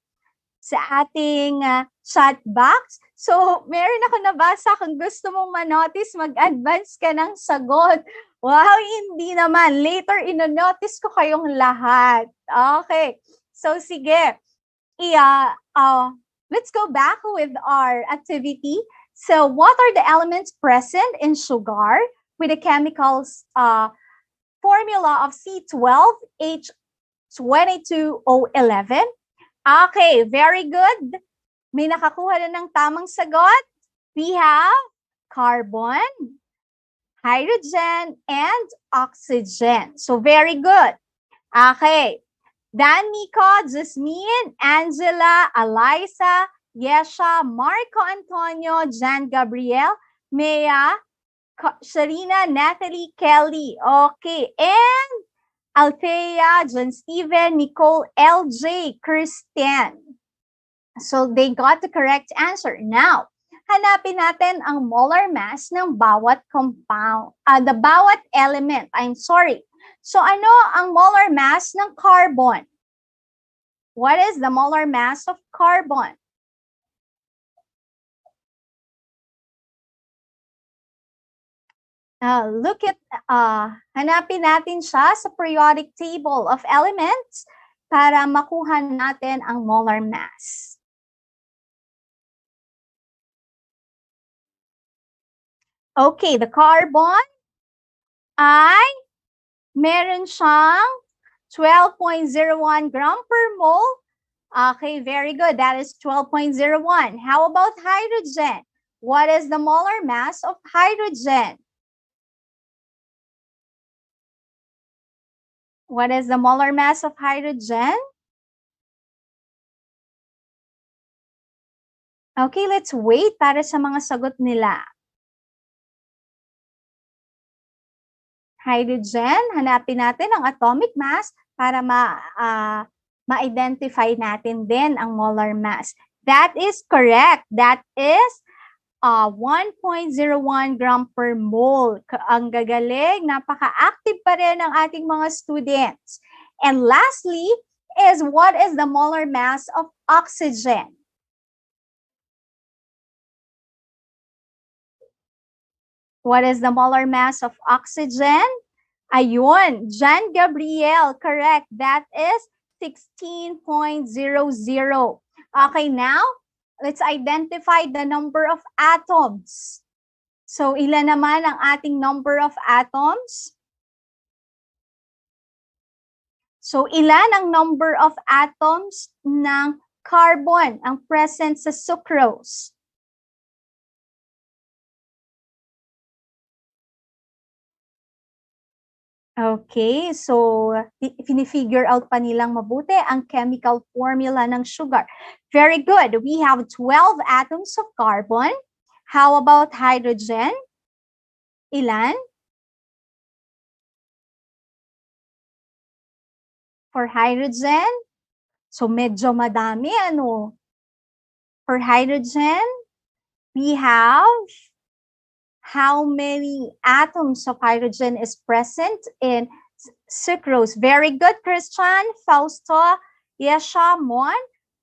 chat box. So, meron ako nabasa. Kung gusto mong manotice, mag-advance ka ng sagot. Wow, hindi naman. Later, ino-notice ko kayong lahat. Okay. So, sige. Let's go back with our activity. So, what are the elements present in sugar with the chemicals formula of C12H22O11? Okay, very good. May nakakuha na ng tamang sagot. We have carbon, hydrogen, and oxygen. So, very good. Okay. Dan, Nico, Jasmine, Angela, Eliza, Yesha, Marco Antonio, Jan Gabriel, Mea, Sharina, Natalie, Kelly. Okay. And Althea, John Steven, Nicole, LJ, Kristen. So they got the correct answer. Now, hanapin natin ang molar mass ng bawat compound, the bawat element. So ano ang molar mass ng carbon? What is the molar mass of carbon? Hanapin natin siya sa periodic table of elements para makuha natin ang molar mass. Okay, the carbon ay meron siyang 12.01 gram per mole. Okay, very good. That is 12.01. How about hydrogen? What is the molar mass of hydrogen? What is the molar mass of hydrogen? Okay, let's wait para sa mga sagot nila. Hydrogen, hanapin natin ang atomic mass para ma-identify natin din ang molar mass. That is correct. That is 1.01 gram per mole. Ang gagaling, napaka-active pa rin ng ating mga students. And lastly is what is the molar mass of oxygen? What is the molar mass of oxygen? Ayun, John Gabriel, correct. That is 16.00. Okay, now, let's identify the number of atoms. So, ilan naman ang ating number of atoms? So, ilan ang number of atoms ng carbon ang present sa sucrose? Okay, so fini-figure out pa nilang mabuti ang chemical formula ng sugar. Very good. We have 12 atoms of carbon. How about hydrogen? Ilan? For hydrogen? So medyo madami, ano? For hydrogen, we have how many atoms of hydrogen is present in sucrose? Very good, Christian, Fausto, Yesha, Mon.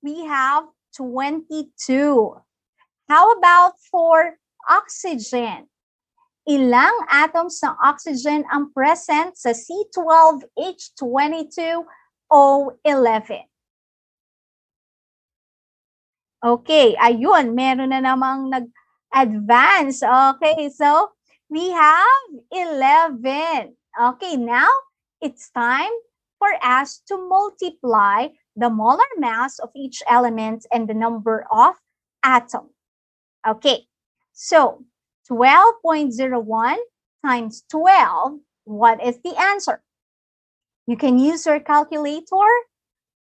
We have 22. How about for oxygen? Ilang atoms ng oxygen ang present sa C12H22O11? Okay, ayun, meron na namang nag-advance. Okay, so we have 11. Okay, now it's time for us to multiply the molar mass of each element and the number of atoms. Okay, so 12.01 times 12, what is the answer? You can use your calculator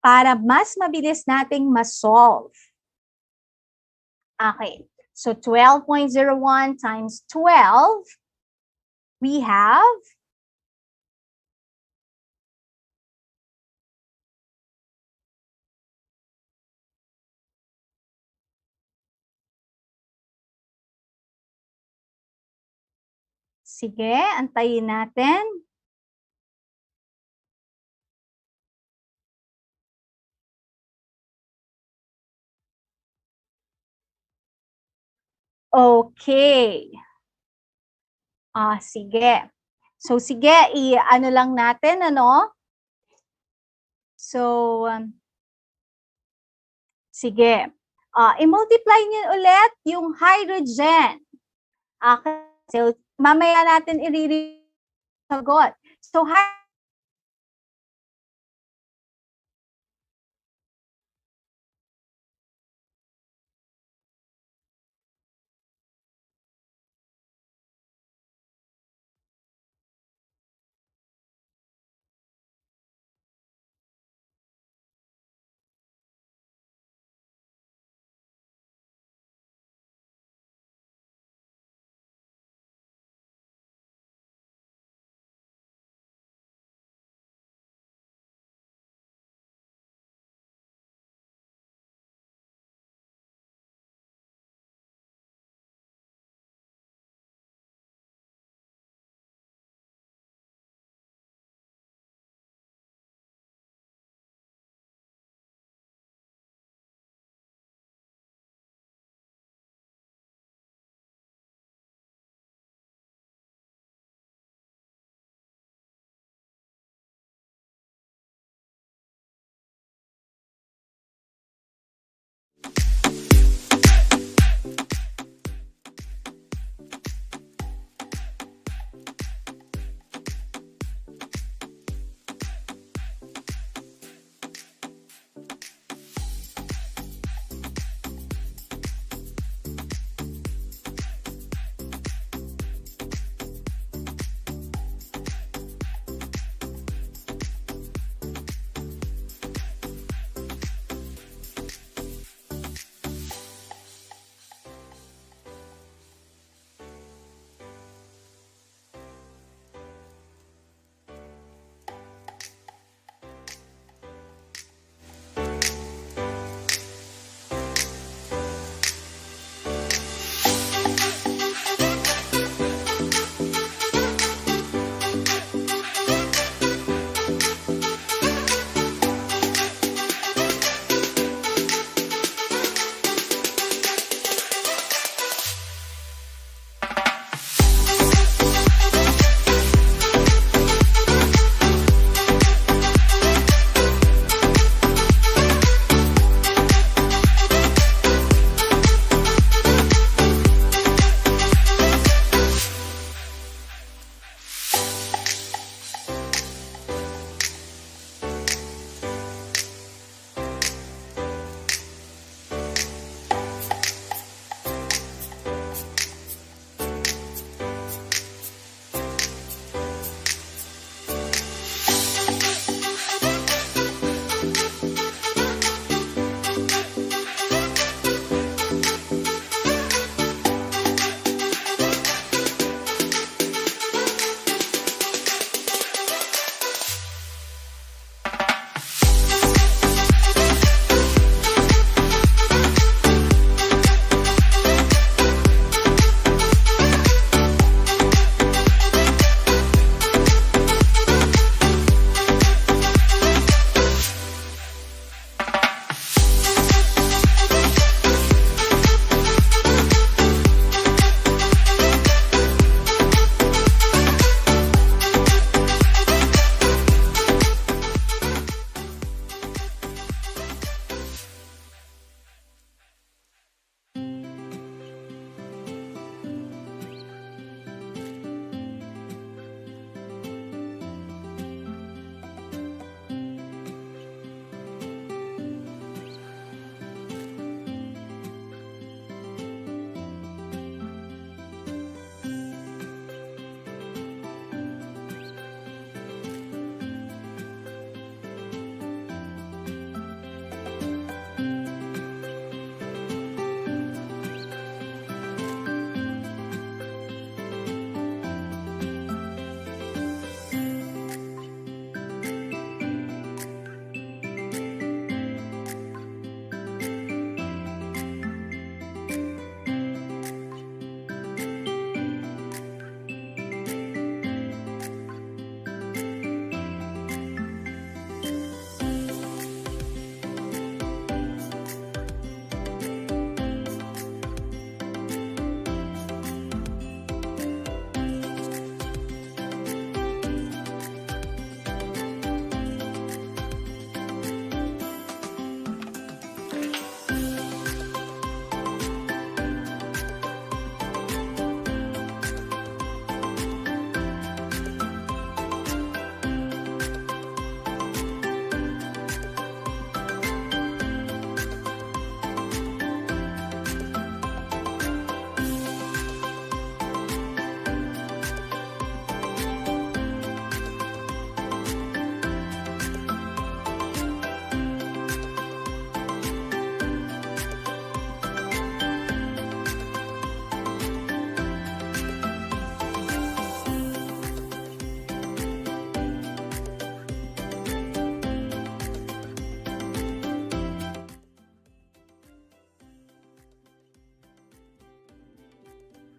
para mas mabilis nating ma-solve. Okay, so 12.01 times 12, we have sige, antayin natin. Okay. Sige. So, sige, i-ano lang natin, ano? So, sige. I-multiply niyo ulit yung hydrogen. Okay. So, mamaya natin i-sagot. So,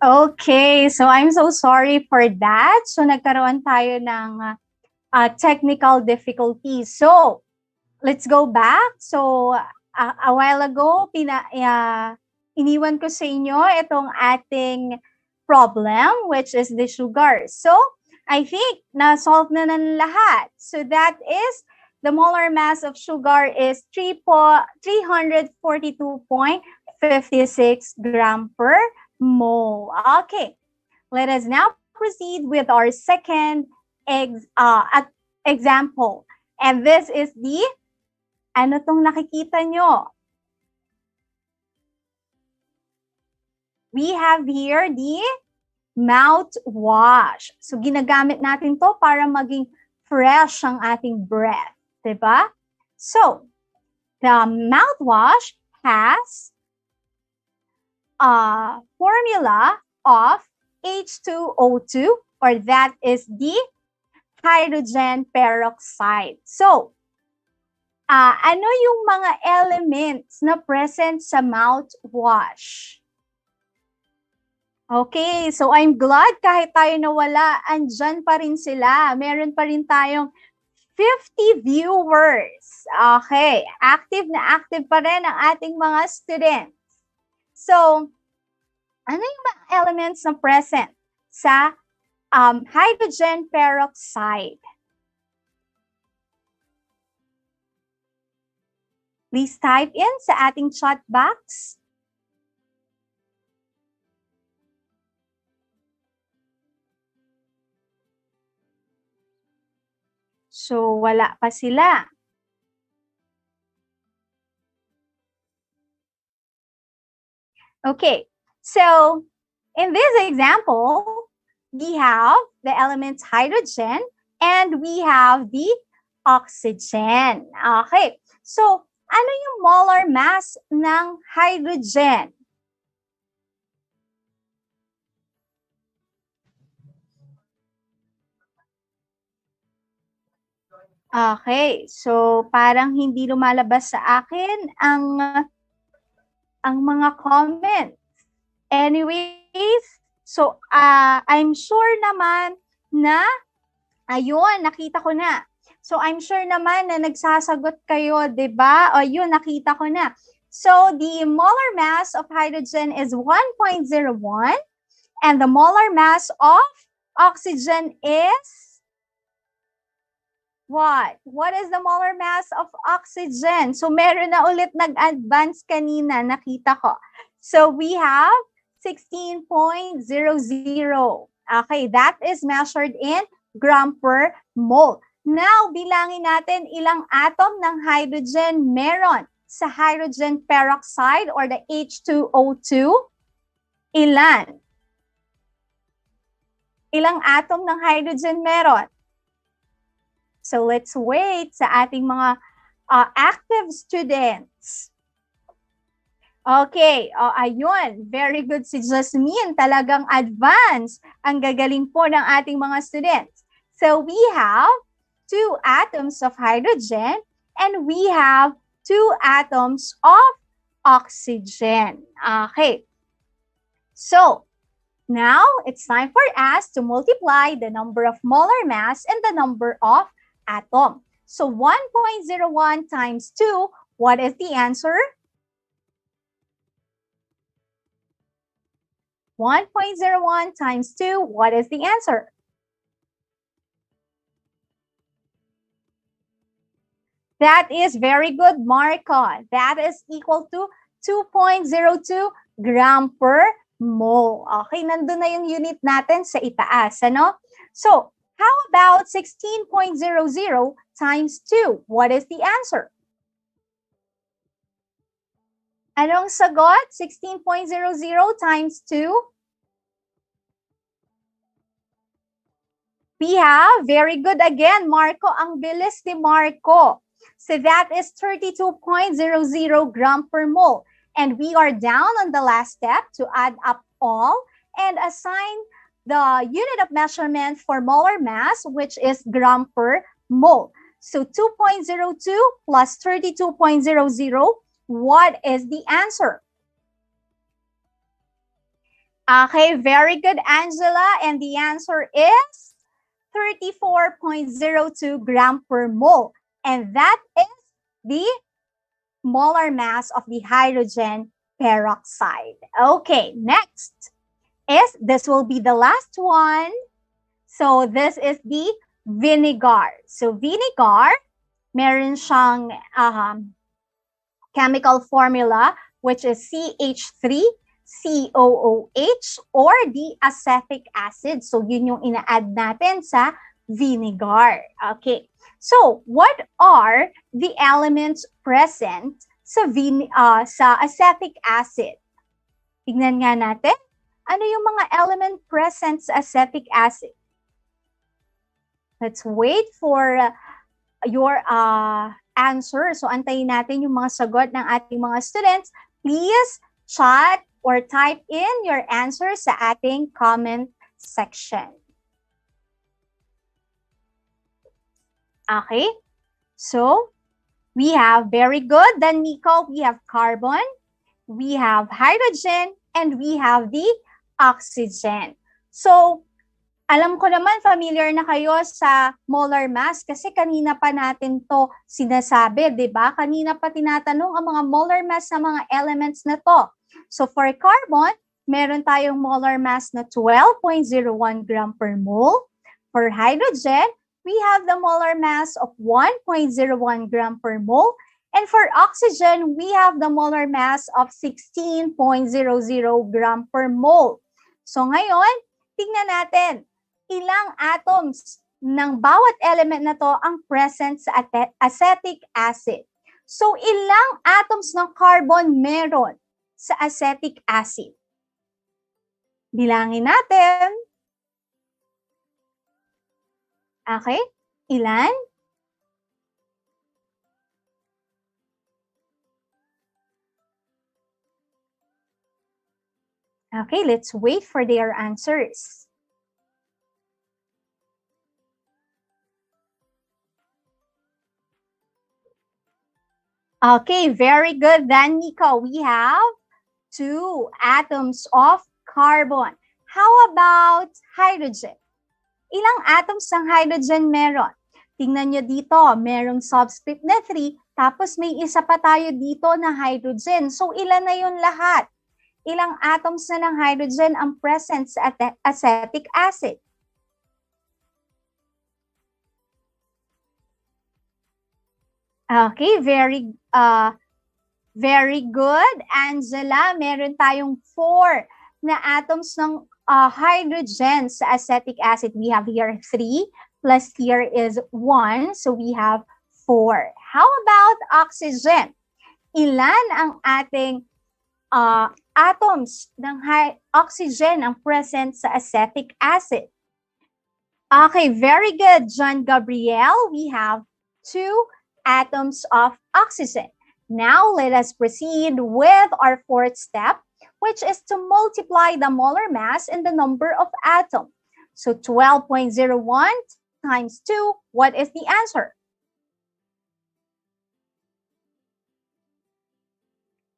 Okay, so I'm so sorry for that. So nagkaroon tayo ng technical difficulties. So let's go back. So a while ago, iniwan ko sa inyo itong ating problem, which is the sugar. So I think na-solve na ng lahat. So that is, the molar mass of sugar is 342.56 gram per mole. Okay, let us now proceed with our second example. And this is the, ano tong nakikita nyo? We have here the mouthwash. So ginagamit natin to para maging fresh ang ating breath. Diba? So, the mouthwash has a formula of H2O2, or that is the hydrogen peroxide. So, ano yung mga elements na present sa mouthwash? Okay, so I'm glad kahit tayo nawala, andyan pa rin sila. Meron pa rin tayong 50 viewers. Okay, active na active pa rin ang ating mga students. So, ano yung mga elements na present sa hydrogen peroxide? Please type in sa ating chat box. So, wala pa sila. Okay, so in this example, we have the elements hydrogen and we have the oxygen. Okay, so ano yung molar mass ng hydrogen? Okay, so parang hindi lumalabas sa akin ang mga comments. Anyways, so I'm sure naman na, ayun, nakita ko na. So I'm sure naman na nagsasagot kayo, di ba? O yun, nakita ko na. So the molar mass of hydrogen is 1.01 and the molar mass of oxygen is what? What is the molar mass of oxygen? So meron na ulit nag-advance kanina, nakita ko. So we have 16.00. Okay, that is measured in gram per mole. Now, bilangin natin ilang atom ng hydrogen meron sa hydrogen peroxide or the H2O2. Ilan? Ilang atom ng hydrogen meron? So let's wait sa ating mga active students. Okay, ayun, very good si Jasmine, talagang advance ang gagaling po ng ating mga students. So we have 2 atoms of hydrogen and we have 2 atoms of oxygen. Okay, so now it's time for us to multiply the number of molar mass and the number of atom. So 1.01 times 2, what is the answer? 1.01 times 2, what is the answer? That is very good, Marco. That is equal to 2.02 gram per mole. Okay, nandun na yung unit natin sa itaas, ano? So, how about 16.00 times 2? What is the answer? Anong sagot? 16.00 times 2? We have, very good again, Marco. Ang bilis ni Marco. So that is 32.00 gram per mole. And we are down on the last step to add up all and assign the unit of measurement for molar mass, which is gram per mole. So 2.02 plus 32.00, what is the answer? Okay, very good, Angela. And the answer is 34.02 gram per mole. And that is the molar mass of the hydrogen peroxide. Okay, next is, this will be the last one. So this is the vinegar. So vinegar, meron siyang chemical formula which is CH3COOH or the acetic acid. So yun yung ina-add natin sa vinegar. Okay. So what are the elements present sa acetic acid? Tingnan nga natin. Ano yung mga element present sa acetic acid? Let's wait for your answer. So antayin natin yung mga sagot ng ating mga students. Please chat or type in your answer sa ating comment section. Okay. So we have, very good. Then Nico, we have carbon, we have hydrogen, and we have the oxygen. So alam ko naman, familiar na kayo sa molar mass kasi kanina pa natin to sinasabi, di ba? Kanina pa tinatanong ang mga molar mass sa mga elements na to. So for carbon, meron tayong molar mass na 12.01 gram per mole. For hydrogen, we have the molar mass of 1.01 gram per mole. And for oxygen, we have the molar mass of 16.00 gram per mole. So ngayon, tingnan natin. Ilang atoms ng bawat element na to ang present sa acetic acid. So, ilang atoms ng carbon meron sa acetic acid? Bilangin natin. Okay? Ilan? Okay, let's wait for their answers. Okay, very good. Then, Nico, we have 2 atoms of carbon. How about hydrogen? Ilang atoms ng hydrogen meron? Tingnan nyo dito, merong subscript na 3, tapos may isa pa tayo dito na hydrogen. So, ilan na yun lahat? Ilang atoms na ng hydrogen ang present sa acetic acid? Okay, very good, Angela. Meron tayong 4 na atoms ng hydrogen sa acetic acid. We have here 3 plus here is 1, so we have 4. How about oxygen? Ilan ang ating atoms ng oxygen ang present sa acetic acid? Okay, very good, John Gabriel. We have 2 atoms of oxygen. Now, let us proceed with our 4th step, which is to multiply the molar mass and the number of atoms. So, 12.01 times 2, what is the answer?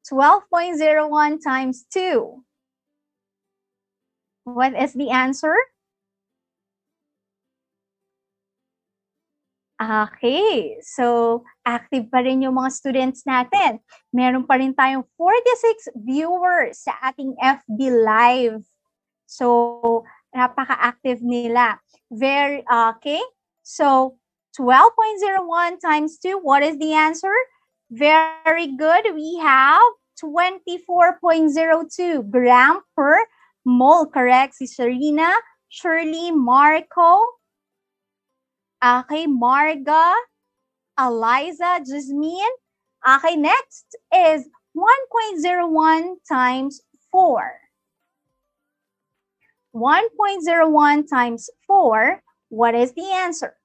12.01 times 2. What is the answer? Okay, so active pa rin yung mga students natin. Meron pa rin tayong 46 viewers sa ating FB Live. So, napaka-active nila. Very, okay, so 12.01 times 2, what is the answer? Very good, we have 24.02 gram per mole. Correct, si Serena, Shirley, Marco, okay, Marga, Eliza, Jasmine. Okay, next is 1.01 times 4. 1.01 times 4, what is the answer?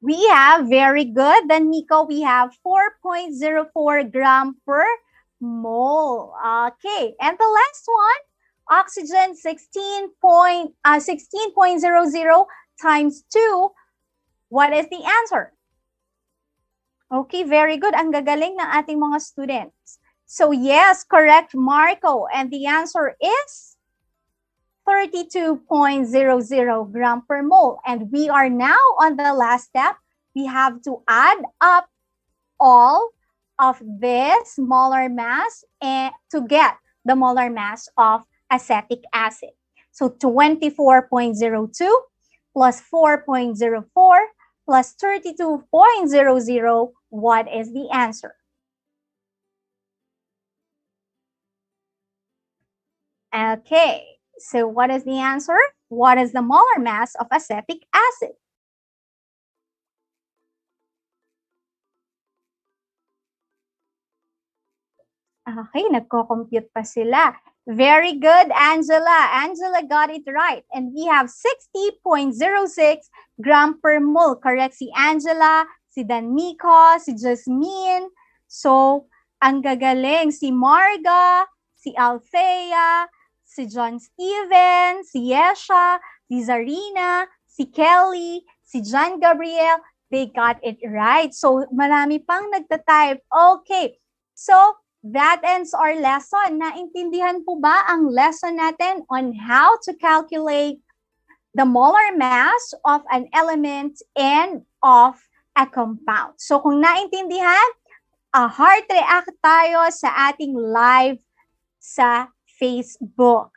We have, very good. Then, Nico, we have 4.04 gram per mole. Okay, and the last one, oxygen 16.00 times 2. What is the answer? Okay, very good. Ang gagaling ng ating mga students. So yes, correct, Marco. And the answer is 32.00 gram per mole. And we are now on the last step. We have to add up all of this molar mass and to get the molar mass of acetic acid. So 24.02 plus 4.04 plus 32.00, what is the answer? Okay, so what is the answer? What is the molar mass of acetic acid? Okay, nagko-compute pa sila. Very good, Angela. Angela got it right. And we have 60.06 gram per mole. Correct si Angela, si Daniko, si Jasmine. So, ang gagaling si Marga, si Althea, si John Steven, si Yesha, si Zarina, si Kelly, si John Gabriel. They got it right. So, marami pang nagtatype. Okay. So, that ends our lesson. Naintindihan po ba ang lesson natin on how to calculate the molar mass of an element and of a compound? So kung naintindihan, heart react tayo sa ating live sa Facebook.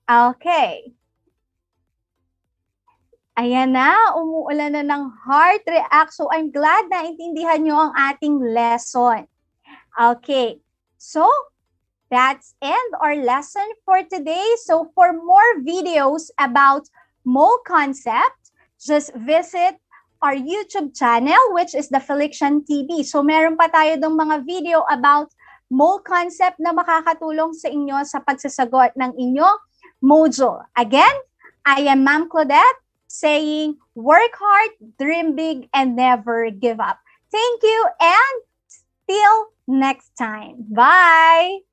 Okay. Ayan na, umuulan na ng heart react. So I'm glad na intindihan nyo ang ating lesson. Okay. So, that's end our lesson for today. So, for more videos about mole concept, just visit our YouTube channel, which is the Felixian TV. So, meron pa tayo dong mga video about mole concept na makakatulong sa inyo sa pagsasagot ng inyong module. Again, I am Ma'am Claudette saying, work hard, dream big, and never give up. Thank you, and till next time. Bye!